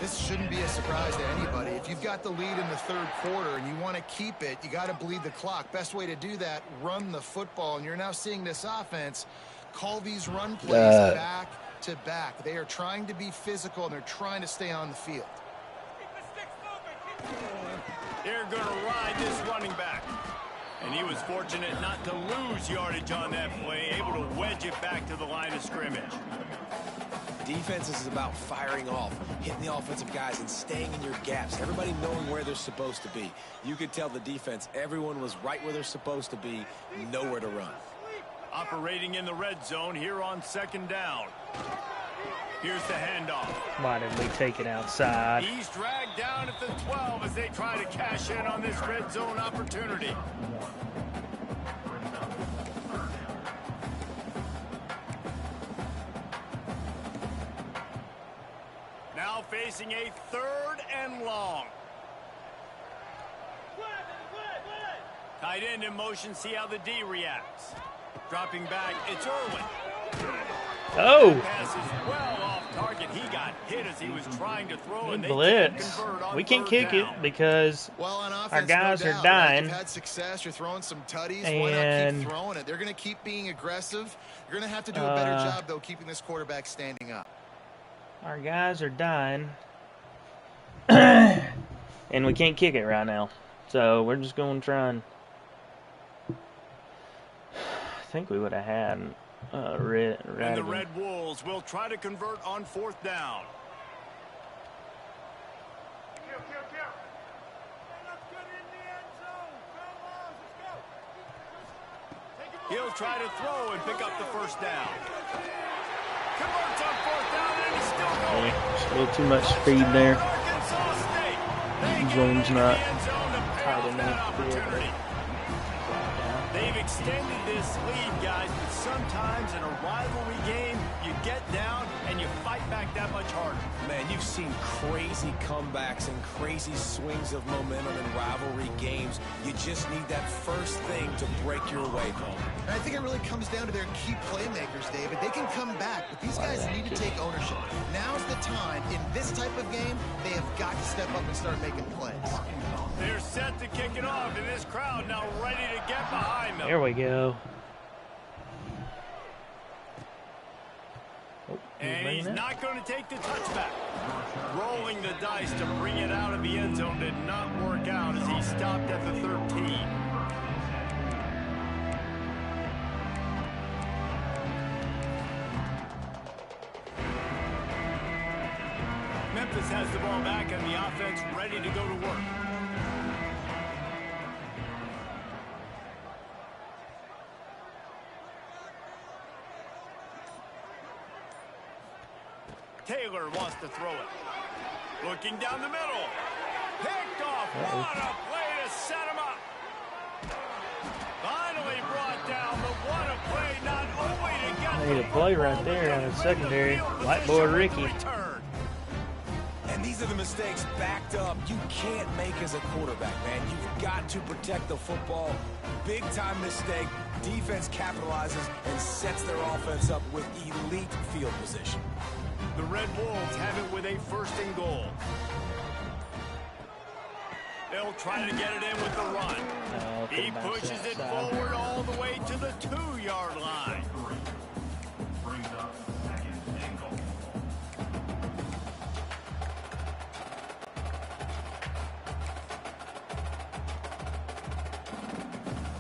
Speaker 4: This shouldn't be a surprise to anybody. If you've got the lead in the 3rd quarter and you want to keep it, you got to bleed the clock. Best way to do that, run the football. And you're now seeing this offense call these run plays back to back. They are trying to be physical, and they're trying to stay on the field.
Speaker 2: They're going to ride this running back. And he was fortunate not to lose yardage on that play, able to wedge it back to the line of scrimmage.
Speaker 3: Defense is about firing off, hitting the offensive guys, and staying in your gaps. Everybody knowing where they're supposed to be. You could tell the defense, everyone was right where they're supposed to be, nowhere to run.
Speaker 2: Operating in the red zone here on 2nd down. Here's the handoff.
Speaker 1: Why did we take it outside?
Speaker 2: He's dragged down at the 12 as they try to cash in on this red zone opportunity. Now facing a 3rd and long. Tight end in motion, see how the D reacts. Dropping back, it's Irwin.
Speaker 1: Oh!
Speaker 2: Pass is well off target. He got hit as he was trying to throw, and they
Speaker 1: blitz. We can't kick it because our guys are dying.
Speaker 4: You've had success. You're throwing some tutties. Why not keep throwing it? They're going to keep being aggressive. You're going to have to do a better job, though, keeping this quarterback standing up.
Speaker 1: Our guys are dying. And we can't kick it right now. So we're just going to try and... I think we would have had...
Speaker 2: And the Red Wolves will try to convert on 4th down. He'll try to throw and pick up the 1st down. Converts on 4th down, and he's still going.
Speaker 1: Yeah, just a little too much speed there. Zone's not tight enough to be able to...
Speaker 2: They've extended this lead, guys, but sometimes in a rivalry game, you get down and you fight back that much harder.
Speaker 3: Man, you've seen crazy comebacks and crazy swings of momentum in rivalry games. You just need that first thing to break your way, Paul.
Speaker 4: And I think it really comes down to their key playmakers, David. They can come back, but these guys need to take ownership. Now's the time. In this type of game, they have got to step up and start making plays.
Speaker 2: They're set to kick it off, and this crowd now ready to get behind them.
Speaker 1: There we go.
Speaker 2: And he's not going to take the touchback. Rolling the dice to bring it out of the end zone did not work out as he stopped at the 13. Memphis has the ball back and the offense ready to go to work. Taylor wants to throw it. Looking down the middle. Picked off. What a play to set him up. Finally brought down, but what a play not only to get
Speaker 1: Made a play right there on the secondary. White boy Ricky.
Speaker 3: And these are the mistakes backed up you can't make as a quarterback, man. You've got to protect the football. Big time mistake. Defense capitalizes and sets their offense up with elite field position.
Speaker 2: The Red Wolves have it with a 1st and goal. They'll try to get it in with the run. He pushes it forward all the way to the 2-yard line.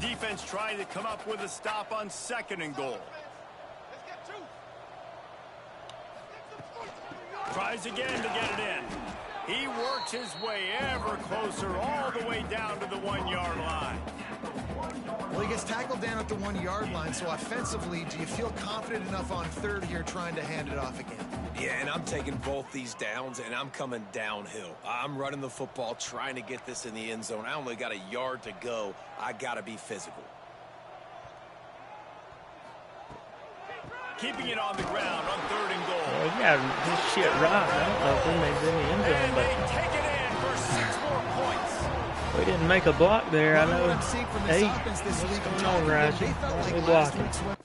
Speaker 2: Defense trying to come up with a stop on 2nd and goal. Tries again to get it in. He works his way ever closer all the way down to the 1-yard line.
Speaker 4: Well, he gets tackled down at the 1-yard line, so offensively, do you feel confident enough on 3rd here trying to hand it off again?
Speaker 3: Yeah, and I'm taking both these downs, and I'm coming downhill. I'm running the football, trying to get this in the end zone. I only got a yard to go. I got to be physical.
Speaker 2: Keeping it on the ground on 3rd and goal.
Speaker 1: Well, he got his shit right. I don't know if we made it in the end zone,
Speaker 2: And
Speaker 1: but
Speaker 2: they take it in for 6 more points.
Speaker 1: we didn't make a block there. I know.
Speaker 4: What I'm seeing from this
Speaker 1: 8.
Speaker 4: offense this week,
Speaker 1: What's going on, Rashi?
Speaker 4: they felt like
Speaker 1: We
Speaker 4: last
Speaker 1: blocking.
Speaker 4: week's win.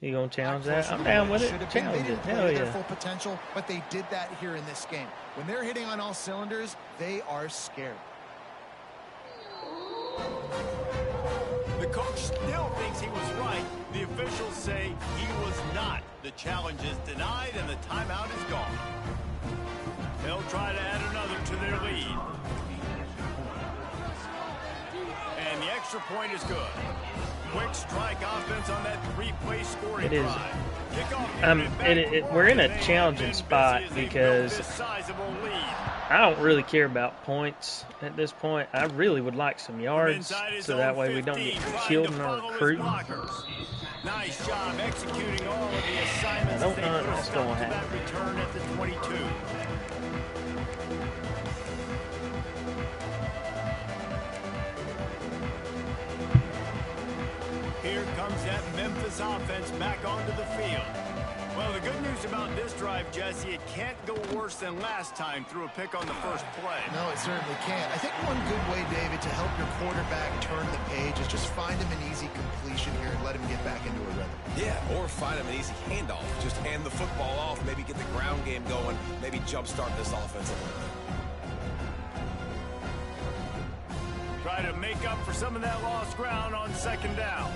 Speaker 1: You gonna challenge that? I'm down with it.
Speaker 4: Should have been. They
Speaker 1: Challenge it.
Speaker 4: didn't play
Speaker 1: Hell
Speaker 4: to their
Speaker 1: yeah.
Speaker 4: full potential, but they did that here in this game. When they're hitting on all cylinders, they are scared.
Speaker 2: The coach still thinks he was right. The officials say he was not. The challenge is denied and the timeout is gone. They'll try to add another to their lead. And the extra point is good. Quick strike offense on that 3-play scoring
Speaker 1: It is.
Speaker 2: drive. Kickoff
Speaker 1: We're in a challenging spot because I don't really care about points at this point. I really would like some yards so that way we don't get killed in our recruiting.
Speaker 2: Nice job executing all of the assignments.
Speaker 1: I don't know if that's going to
Speaker 2: That
Speaker 1: happen.
Speaker 2: return at the 22. Here comes that Memphis offense back onto the field. Well, the good news about this drive, Jesse, it can't go worse than last time through a pick on the first play.
Speaker 4: No, it certainly can't. I think one good way, David, to help your quarterback turn the page is just find him an easy completion here and let him get back into a rhythm.
Speaker 3: Yeah, or find him an easy handoff. Just hand the football off, maybe get the ground game going, maybe jumpstart this offensive line.
Speaker 2: Try to make up for some of that lost ground on 2nd down.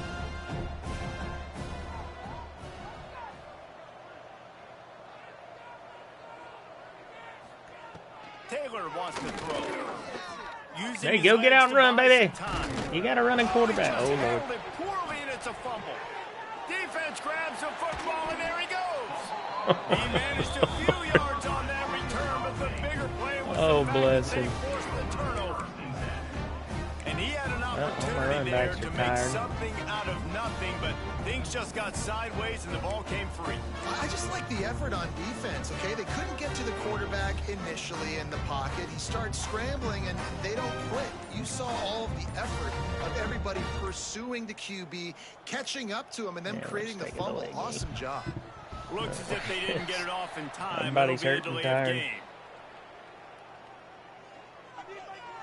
Speaker 2: Taylor wants to throw.
Speaker 1: There you go, get out and run, baby. You got a running quarterback. Oh, Lord.
Speaker 2: Handled it poorly, and it's a fumble. Defense grabs the football, and there he goes. He managed a few yards on that return, but the bigger play was
Speaker 1: Oh,
Speaker 2: the fact
Speaker 1: bless
Speaker 2: that they
Speaker 1: him.
Speaker 2: forced the turnover. And he had an
Speaker 1: my
Speaker 2: opportunity
Speaker 1: running
Speaker 2: there
Speaker 1: backs
Speaker 2: to
Speaker 1: are
Speaker 2: make
Speaker 1: tired.
Speaker 2: something out of nothing, but things just got sideways, and the ball came free.
Speaker 4: I just like the effort on defense, okay? They couldn't get to the quarterback initially in the pocket. He starts scrambling, and they don't quit. You saw all of the effort of everybody pursuing the QB, catching up to him, and then
Speaker 1: Yeah,
Speaker 4: creating the
Speaker 1: let's take it
Speaker 4: fumble.
Speaker 1: away.
Speaker 4: Awesome job.
Speaker 2: Looks as if they didn't get it off in time.
Speaker 1: Everybody's
Speaker 2: It'll be a
Speaker 1: hurt and
Speaker 2: delay of
Speaker 1: tired.
Speaker 2: game.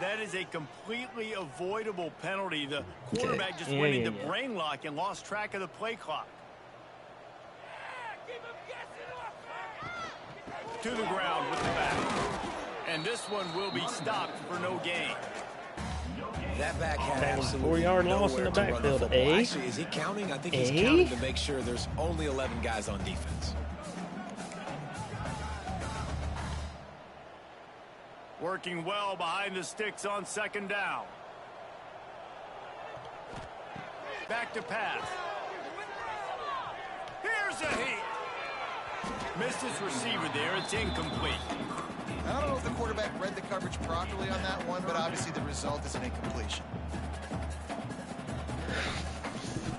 Speaker 2: That is a completely avoidable penalty. The quarterback just went into brain lock and lost track of the play clock. To the ground with the back. And this one will be stopped for no gain.
Speaker 3: That back had
Speaker 1: That was a
Speaker 3: absolutely
Speaker 1: 4-yard loss in
Speaker 3: nowhere
Speaker 1: the
Speaker 3: to run
Speaker 1: backfield.
Speaker 3: football.
Speaker 1: Eh?
Speaker 3: Actually, is he counting? I think he's
Speaker 1: Eh?
Speaker 3: counting to make sure there's only 11 guys on defense.
Speaker 2: Working well behind the sticks on 2nd down. Back to pass. Here's a heat. Missed his receiver there. It's incomplete.
Speaker 4: I don't know if the quarterback read the coverage properly on that one, but obviously the result is an incompletion.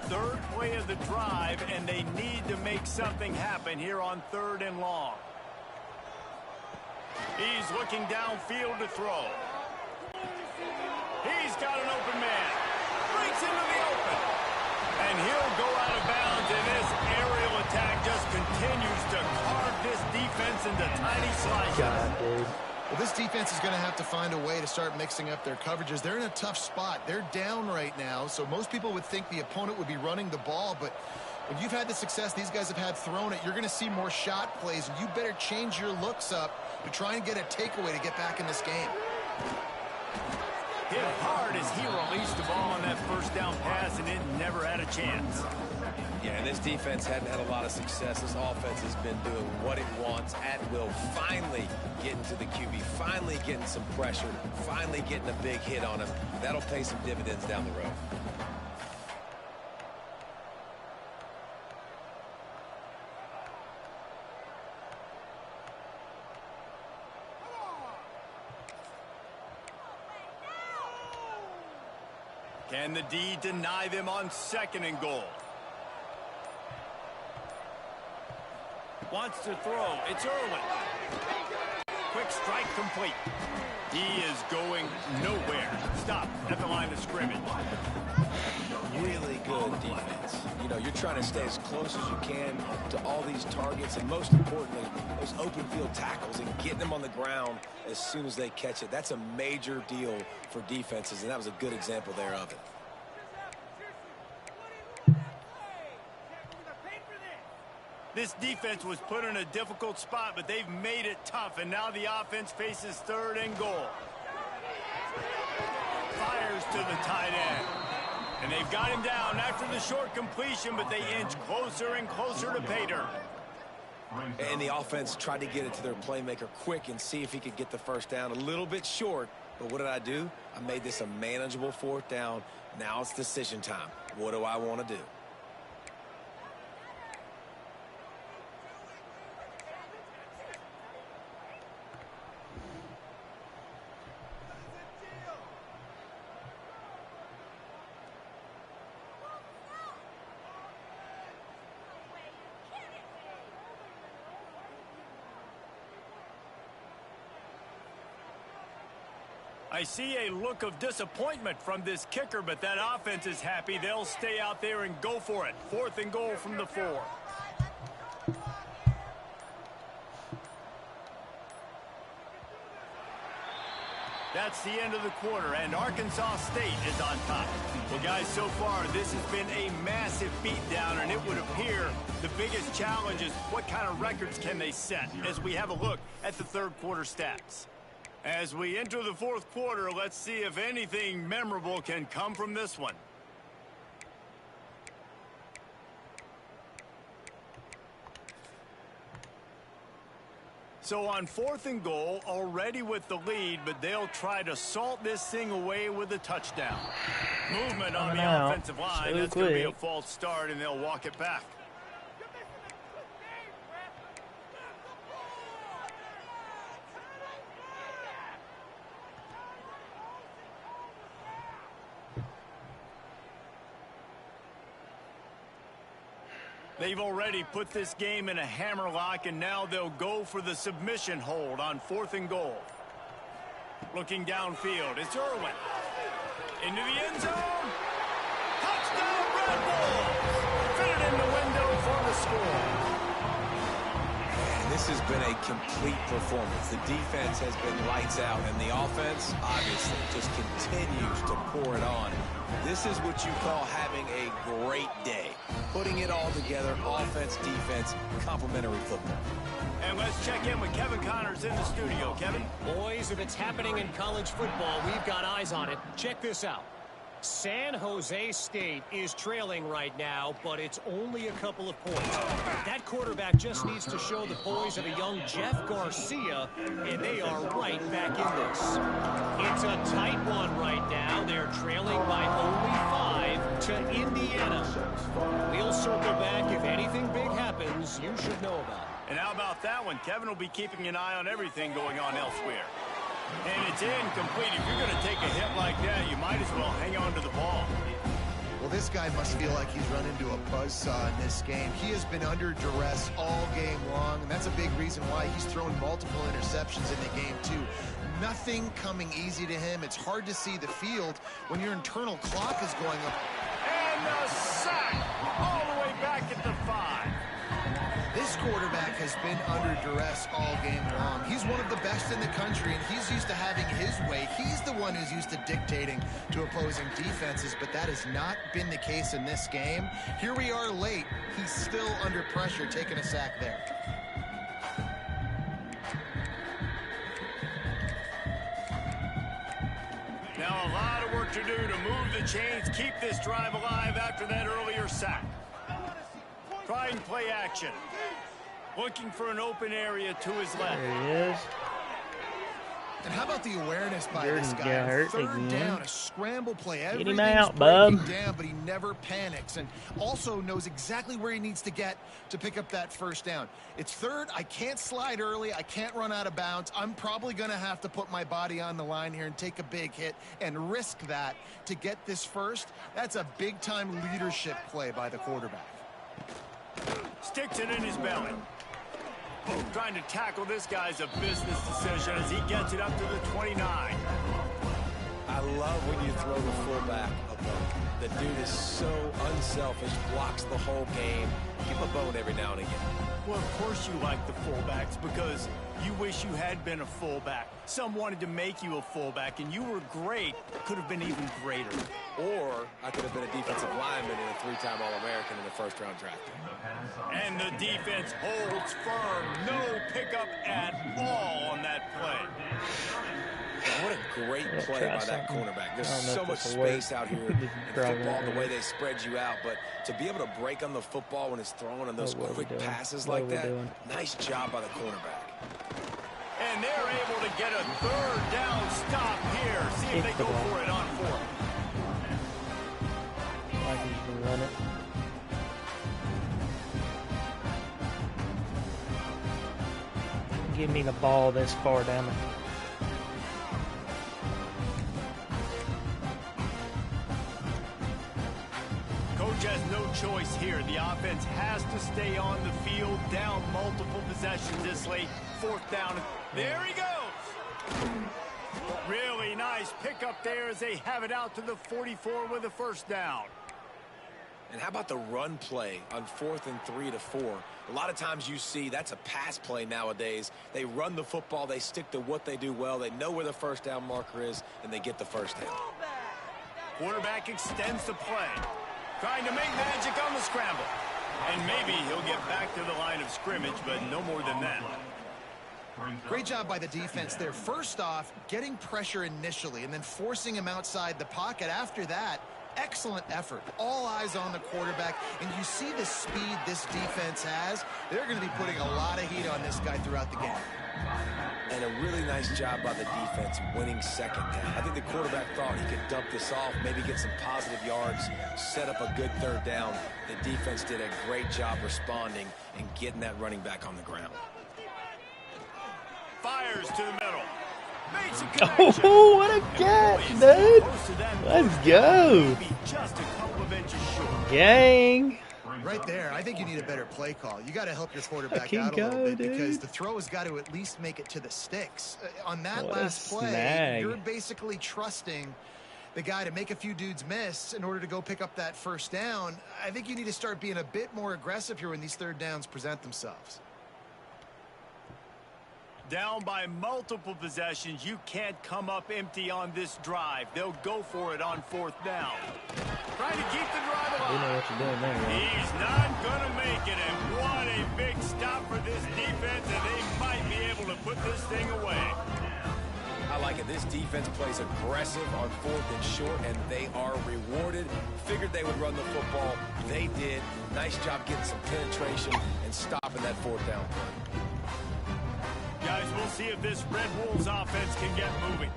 Speaker 2: Third play of the drive, and they need to make something happen here on 3rd and long. He's looking downfield to throw. He's got an open man. Breaks into the open. And he'll go out of bounds, and this aerial attack just continues to carve this defense into tiny slices.
Speaker 1: God, dude.
Speaker 4: Well, this defense is going to have to find a way to start mixing up their coverages. They're in a tough spot. They're down right now, so most people would think the opponent would be running the ball, but If you've had the success these guys have had throwing it, you're going to see more shot plays, and you better change your looks up to try and get a takeaway to get back in this game.
Speaker 2: Hit hard as he released the ball on that first down pass, and it never had a chance.
Speaker 3: Yeah, and this defense hadn't had a lot of success. This offense has been doing what it wants at will. Finally getting to the QB, finally getting some pressure, finally getting a big hit on him. That'll pay some dividends down the road.
Speaker 2: Can the D deny them on 2nd and goal? Wants to throw. It's Irwin. Quick strike complete. He is going nowhere. Stop at the line of scrimmage.
Speaker 3: Really good defense. You know, you're trying to stay as close as you can to all these targets, and most importantly, those open field tackles and getting them on the ground as soon as they catch it. That's a major deal for defenses, and that was a good example there of it.
Speaker 2: This defense was put in a difficult spot, but they've made it tough, and now the offense faces 3rd and goal. Fires to the tight end. And they've got him down after the short completion, but they inch closer and closer to pay dirt.
Speaker 3: And the offense tried to get it to their playmaker quick and see if he could get the first down. A little bit short, but what did I do? I made this a manageable 4th down. Now it's decision time. What do I want to do?
Speaker 2: I see a look of disappointment from this kicker, but that offense is happy. They'll stay out there and go for it. 4th and goal from the 4. That's the end of the quarter, and Arkansas State is on top. Well, guys, so far, this has been a massive beatdown, and it would appear the biggest challenge is what kind of records can they set as we have a look at the 3rd quarter stats. As we enter the 4th quarter, let's see if anything memorable can come from this one. So on 4th and goal, already with the lead, but they'll try to salt this thing away with a touchdown. Movement on the offensive line. That's going to be a false start, and they'll walk it back. They've already put this game in a hammerlock, and now they'll go for the submission hold on 4th and goal. Looking downfield, it's Irwin. Into the end zone. Touchdown, Red Bulls! Fit it in the window for the score.
Speaker 3: And this has been a complete performance. The defense has been lights out, and the offense, obviously, just continues to pour it on. This is what you call having a great day. Putting it all together, offense, defense, complementary football.
Speaker 2: And let's check in with Kevin Connors in the studio. Kevin?
Speaker 6: Boys, if it's happening in college football, we've got eyes on it. Check this out. San Jose State is trailing right now, but it's only a couple of points. That quarterback just needs to show the poise of a young Jeff Garcia, and they are right back in this. It's a tight one right now. They're trailing by only 5 to Indiana. We'll circle back. If anything big happens, you should know about it.
Speaker 2: And how about that one? Kevin will be keeping an eye on everything going on elsewhere. And it's incomplete. If you're going to take a hit like that, you might as well hang on to the ball.
Speaker 4: Well, this guy must feel like he's run into a buzzsaw in this game. He has been under duress all game long, and that's a big reason why he's thrown multiple interceptions in the game, too. Nothing coming easy to him. It's hard to see the field when your internal clock is going up.
Speaker 2: And a sack all the way back at the 5.
Speaker 4: This This quarterback has been under duress all game long. He's one of the best in the country, and he's used to having his way. He's the one who's used to dictating to opposing defenses, but that has not been the case in this game. Here we are late. He's still under pressure, taking a sack there.
Speaker 2: Now a lot of work to do to move the chains, keep this drive alive after that earlier sack. Try and play action. Looking for an open area to his left.
Speaker 1: There he is.
Speaker 4: And how about the awareness by
Speaker 1: Jordan
Speaker 4: this guy?
Speaker 1: got hurt
Speaker 4: Third
Speaker 1: again.
Speaker 4: down, a scramble play.
Speaker 1: Get him
Speaker 4: Everything's
Speaker 1: out, bub.
Speaker 4: breaking down, but he never panics, and also knows exactly where he needs to get to pick up that first down. It's third. I can't slide early. I can't run out of bounds. I'm probably going to have to put my body on the line here and take a big hit and risk that to get this first. That's a big-time leadership play by the quarterback.
Speaker 2: Sticks it in his belly. Trying to tackle this guy's a business decision as he gets it up to the 29.
Speaker 3: I love when you throw the fullback a bone. The dude is so unselfish, blocks the whole game. Give him a bone every now and again.
Speaker 2: Well, of course you like the fullbacks because you wish you had been a fullback. Some wanted to make you a fullback, and you were great. Could have been even greater.
Speaker 3: Or I could have been a defensive lineman and a three-time All-American in the first-round draft.
Speaker 2: And the defense holds firm. No pickup at all on that play.
Speaker 3: What a great play by that cornerback. There's so much space out here in football, the way they spread you out. But to be able to break on the football when it's thrown on those quick passes like that, nice job by the cornerback.
Speaker 2: And they're able to get a third down stop here. See if they go for it on fourth.
Speaker 1: Like he's gonna run it. Give me the ball this far down.
Speaker 2: Coach has no choice here. The offense has to stay on the field, down multiple possessions this late. Fourth down. There he goes. Really nice pickup there as they have it out to the 44 with a first down.
Speaker 3: And how about the run play on 4th and 3 to 4? A lot of times you see that's a pass play nowadays. They run the football. They stick to what they do well. They know where the first down marker is, and they get the first down.
Speaker 2: Quarterback extends the play. Trying to make magic on the scramble. And maybe he'll get back to the line of scrimmage, but no more than that.
Speaker 4: Great job by the defense there. First off, getting pressure initially and then forcing him outside the pocket after that. Excellent effort. All eyes on the quarterback. And you see the speed this defense has. They're going to be putting a lot of heat on this guy throughout the game.
Speaker 3: And a really nice job by the defense winning second down. I think the quarterback thought he could dump this off, maybe get some positive yards, set up a good third down. The defense did a great job responding and getting that running back on the ground.
Speaker 2: Fires to the middle.
Speaker 1: Oh, what a catch, dude. Let's go.
Speaker 2: Just a couple of inches short.
Speaker 1: Gang.
Speaker 4: Right there, I think you need a better play call. You got to help your quarterback out a little bit because the throw has got to at least make it to the sticks. On that last play, you're basically trusting the guy to make a few dudes miss in order to go pick up that first down. I think you need to start being a bit more aggressive here when these third downs present themselves.
Speaker 2: Down by multiple possessions, you can't come up empty on this drive. They'll go for it on fourth down. Trying to keep the drive alive.
Speaker 1: You know what you're doing there, right?
Speaker 2: He's not going to make it, and what a big stop for this defense, and they might be able to put this thing away.
Speaker 3: I like it. This defense plays aggressive on 4th and short, and they are rewarded. Figured they would run the football. They did. Nice job getting some penetration and stopping that fourth down play.
Speaker 2: Guys, we'll see if this Red Wolves offense can get moving.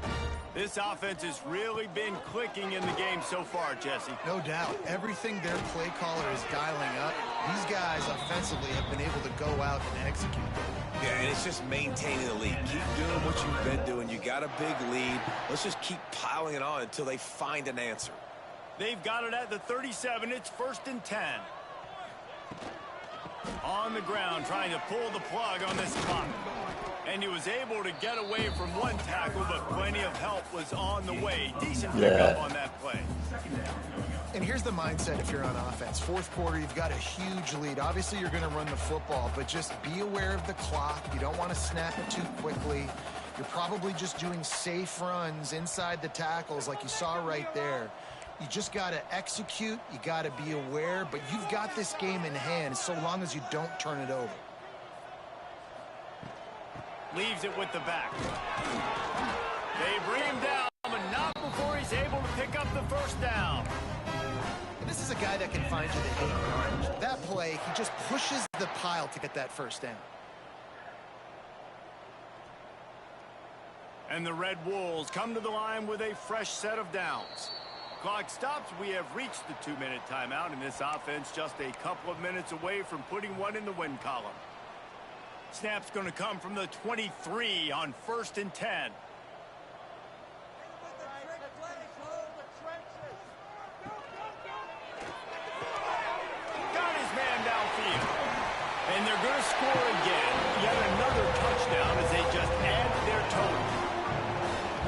Speaker 2: This offense has really been clicking in the game so far, Jesse.
Speaker 4: No doubt. Everything their play caller is dialing up, these guys offensively have been able to go out and execute.
Speaker 3: Yeah, and it's just maintaining the lead. Keep doing what you've been doing. You got a big lead. Let's just keep piling it on until they find an answer.
Speaker 2: They've got it at the 37. It's 1st and 10. On the ground, trying to pull the plug on this clock. And he was able to get away from one tackle, but plenty of help was on the way. Decent pickup on that play.
Speaker 4: And here's the mindset if you're on offense. Fourth quarter, you've got a huge lead. Obviously, you're going to run the football, but just be aware of the clock. You don't want to snap it too quickly. You're probably just doing safe runs inside the tackles like you saw right there. You just got to execute. You got to be aware, but you've got this game in hand so long as you don't turn it over.
Speaker 2: Leaves it with the back. They bring him down, but not before he's able to pick up the first down.
Speaker 4: And this is a guy that can find you the 8 yard. That play, he just pushes the pile to get that first down.
Speaker 2: And the Red Wolves come to the line with a fresh set of downs. Clock stops. We have reached the 2-minute timeout, and this offense just a couple of minutes away from putting one in the win column. Snap's going to come from the 23 on 1st and 10. Got his man downfield. And they're going to score again. Yet another touchdown as they just add to their total.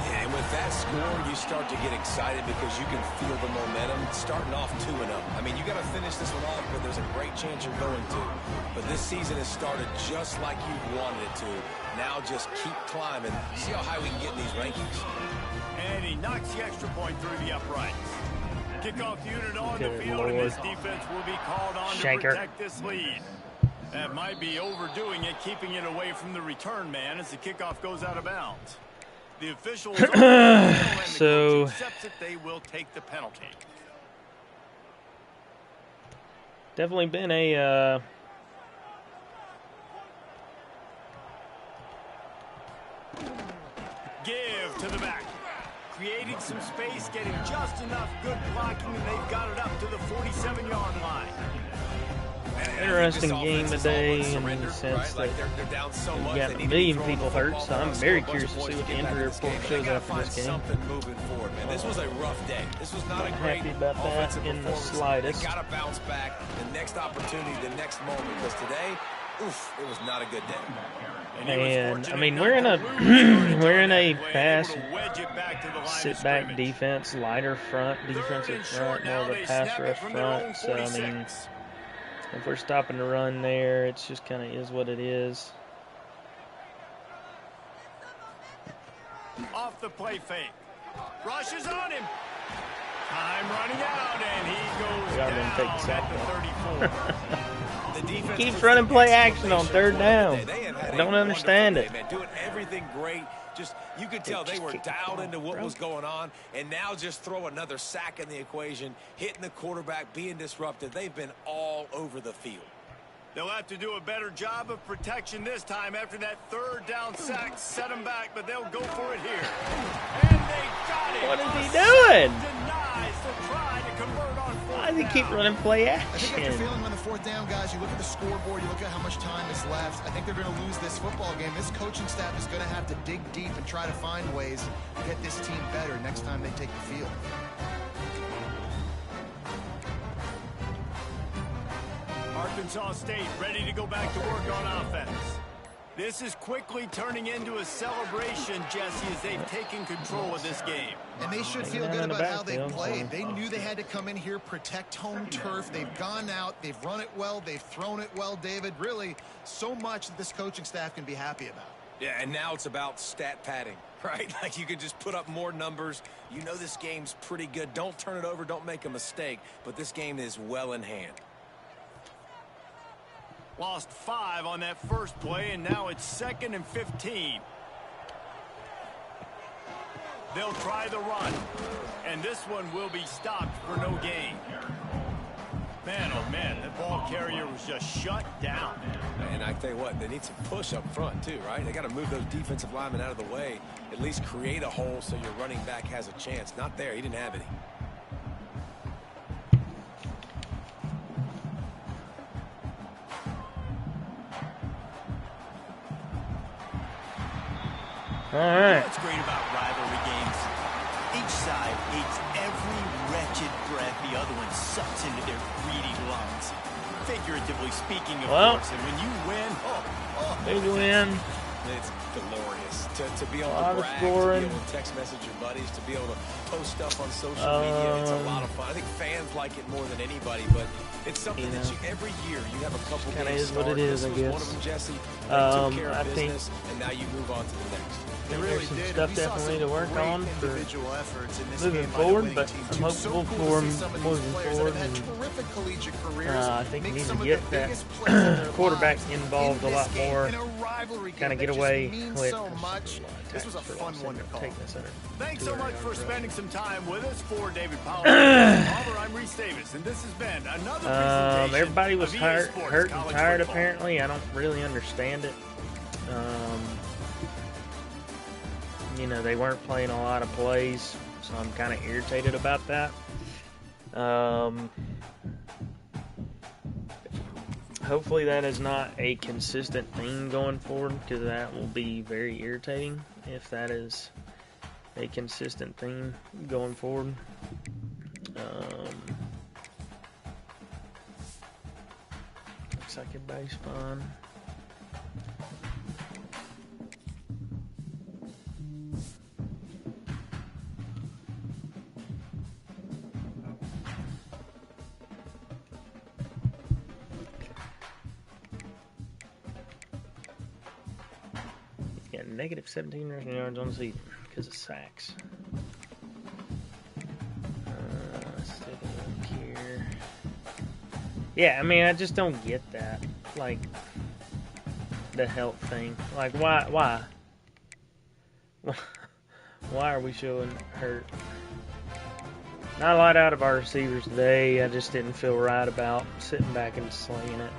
Speaker 3: Yeah, and with that score, you start to get excited because you can feel the momentum starting off 2-0. I mean, you got to finish this one off, but there's a great chance you're going to. But this season has started just like you wanted it to. Now just keep climbing. See how high we can get in these rankings.
Speaker 2: And he knocks the extra point through the uprights. Kickoff unit on the
Speaker 1: Good
Speaker 2: field,
Speaker 1: Lord.
Speaker 2: and this defense will be called on to protect this lead. That might be overdoing it, keeping it away from the return man as the kickoff goes out of bounds. The officials
Speaker 1: so
Speaker 2: accepts it, they will take the penalty.
Speaker 1: Definitely been a
Speaker 2: Give to the back. Creating some space, getting just enough good blocking, and they've got it up to the 47-yard line.
Speaker 1: interesting game today in the sense that you got 1 million people hurt, so I'm very curious to see what the injury report shows after this game.
Speaker 3: This was a rough day. This was not a
Speaker 1: Not
Speaker 3: great
Speaker 1: happy about that
Speaker 3: offensive
Speaker 1: in the
Speaker 3: performance.
Speaker 1: slightest.
Speaker 3: They got to bounce back the next opportunity, the next moment, because today, oof, it was not a good day.
Speaker 1: And I mean, we're in a pass sit back defense, lighter front, defensive front, more of a pass rush front. So I mean, if we're stopping the run there, it's just kind of is what it is.
Speaker 2: Off the play fake. Rushes on him. Time running out, and he goes down at the 34.
Speaker 1: He keeps running play action on 3rd down. I don't understand it.
Speaker 3: Doing everything great. Just you could tell they were dialed into what was going on, and now just throw another sack in the equation, hitting the quarterback, being disruptive. They've been all over the field.
Speaker 2: They'll have to do a better job of protection this time after that 3rd down sack set them back, but they'll go for it here. And they got it.
Speaker 1: What is he doing?
Speaker 2: Denies the try to convert on 4th
Speaker 1: Why does he keep
Speaker 2: down.
Speaker 1: running play
Speaker 4: I think after
Speaker 1: action?
Speaker 4: failing on the 4th down, guys, you look at the scoreboard, you look at how much time is left. I think they're going to lose this football game. This coaching staff is going to have to dig deep and try to find ways to get this team better next time they take the field.
Speaker 2: Arkansas State ready to go back to work on offense. This is quickly turning into a celebration, Jesse, as they've taken control of this game.
Speaker 4: And they should feel good about how they played. They knew they had to come in here, protect home turf. They've gone out, they've run it well, they've thrown it well, David. Really, so much that this coaching staff can be happy about.
Speaker 3: Yeah, and now it's about stat padding, right? Like you could just put up more numbers. You know this game's pretty good. Don't turn it over, don't make a mistake. But this game is well in hand.
Speaker 2: Lost 5 on that first play, and now it's 2nd and 15. They'll try the run, and this one will be stopped for no gain. Man, oh man, that ball carrier was just shut down.
Speaker 3: And I tell you what, they need some push up front too, right? They got to move those defensive linemen out of the way, at least create a hole so your running back has a chance. Not there, he didn't have any.
Speaker 1: All right.
Speaker 2: What's great about rivalry games? Each side hates every wretched breath the other one sucks into their greedy lungs. Figuratively speaking, of course. And when you win,
Speaker 1: Big win.
Speaker 3: It's glorious to be able
Speaker 1: lot
Speaker 3: to
Speaker 1: of
Speaker 3: brag,
Speaker 1: scoring.
Speaker 3: to be able to text message your buddies, to be able to post stuff on social media. It's a lot of fun. I think fans fans like it more than anybody, but it's something that every year you have a couple
Speaker 1: kind of
Speaker 3: games
Speaker 1: is what it is, I guess.
Speaker 3: One of them, Jesse, took care
Speaker 1: I
Speaker 3: of
Speaker 1: think
Speaker 3: business, and now you move on to the next.
Speaker 1: there's some stuff definitely to work on for moving
Speaker 4: game
Speaker 1: forward, but
Speaker 4: team,
Speaker 1: I'm
Speaker 4: too.
Speaker 1: hopeful
Speaker 4: So cool
Speaker 1: for
Speaker 4: to see some of these
Speaker 1: moving
Speaker 4: players
Speaker 1: forward.
Speaker 4: that have
Speaker 1: And,
Speaker 4: had terrific collegiate careers,
Speaker 1: I think we
Speaker 4: make
Speaker 1: need
Speaker 4: some
Speaker 1: to
Speaker 4: of
Speaker 1: get
Speaker 4: the
Speaker 1: that
Speaker 4: biggest plays of their
Speaker 1: quarterback
Speaker 4: lives
Speaker 1: involved
Speaker 4: in
Speaker 1: a lot
Speaker 4: this game,
Speaker 1: more.
Speaker 4: in a rivalry
Speaker 1: Kind of
Speaker 4: game
Speaker 1: get
Speaker 4: that
Speaker 1: away
Speaker 4: just means
Speaker 1: with
Speaker 4: so much. This was a fun one to call.
Speaker 2: Thanks so much for spending some time with us. For David Powell, I'm Reese Davis, and this has been another presentation.
Speaker 1: Everybody was
Speaker 2: of EA
Speaker 1: hurt
Speaker 2: Sports
Speaker 1: and
Speaker 2: College
Speaker 1: tired.
Speaker 2: Football.
Speaker 1: Apparently, I don't really understand it. You know, they weren't playing a lot of plays, so I'm kind of irritated about that. Hopefully that is not a consistent thing going forward, because that will be very irritating if that is a consistent thing going forward. Looks like everybody's fine. Yeah, negative 17 rushing yards on the season because of sacks. Let's take a look here. Yeah, I mean, I just don't get that. Like, the health thing. Like, why? Why are we showing hurt? Not a lot out of our receivers today. I just didn't feel right about sitting back and slinging it.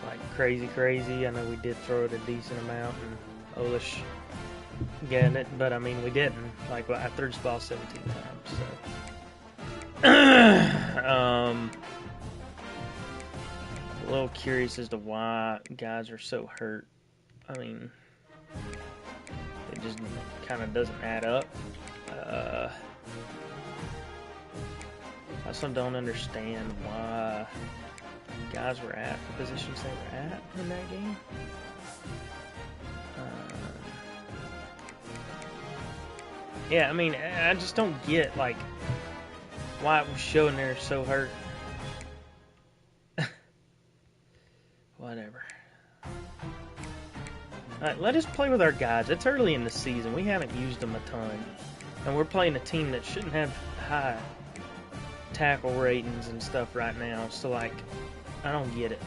Speaker 1: Like, crazy. I know we did throw it a decent amount, and Olish getting it, but I mean, we didn't. Like, I threw the ball 17 times, so. A little curious as to why guys are so hurt. I mean, it just kind of doesn't add up. I also don't understand why guys were at the positions they were at in that game. Yeah, I mean, I just don't get, like, why it was showing they're so hurt. Whatever. Alright, let us play with our guys. It's early in the season. We haven't used them a ton. And we're playing a team that shouldn't have high tackle ratings and stuff right now. So, like, I don't get it.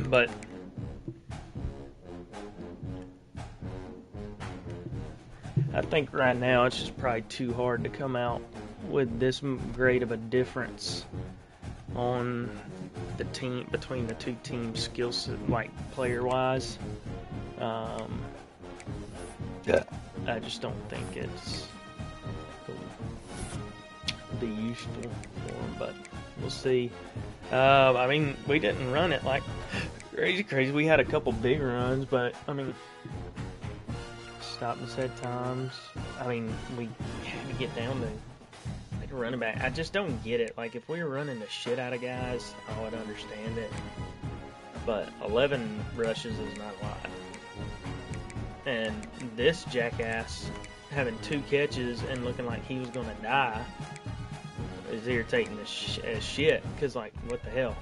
Speaker 1: But I think right now it's just probably too hard to come out with this great of a difference on the team between the two teams, skill set, like player wise. I just don't think it's be useful for them, but we'll see. I mean, we didn't run it like crazy. We had a couple big runs, but I mean, stop and set times. I mean, we had to get down to like a running back. I just don't get it. Like, if we were running the shit out of guys, I would understand it. But 11 rushes is not a lot. And this jackass having 2 catches and looking like he was going to die is irritating as shit. Because, like, what the hell?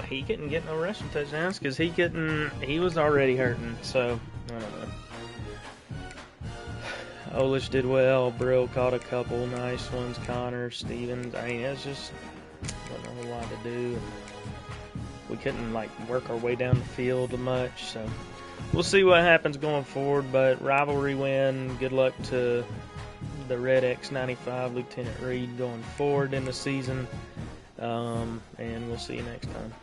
Speaker 1: He couldn't get no rushing touchdowns because he was already hurting, so I don't know. Olish did well, Brill caught a couple nice ones, Connor, Stevens. I mean, it's just wasn't a whole lot to do. We couldn't like work our way down the field much, so we'll see what happens going forward. But rivalry win, good luck to the Red X95 Lieutenant Reed going forward in the season, and we'll see you next time.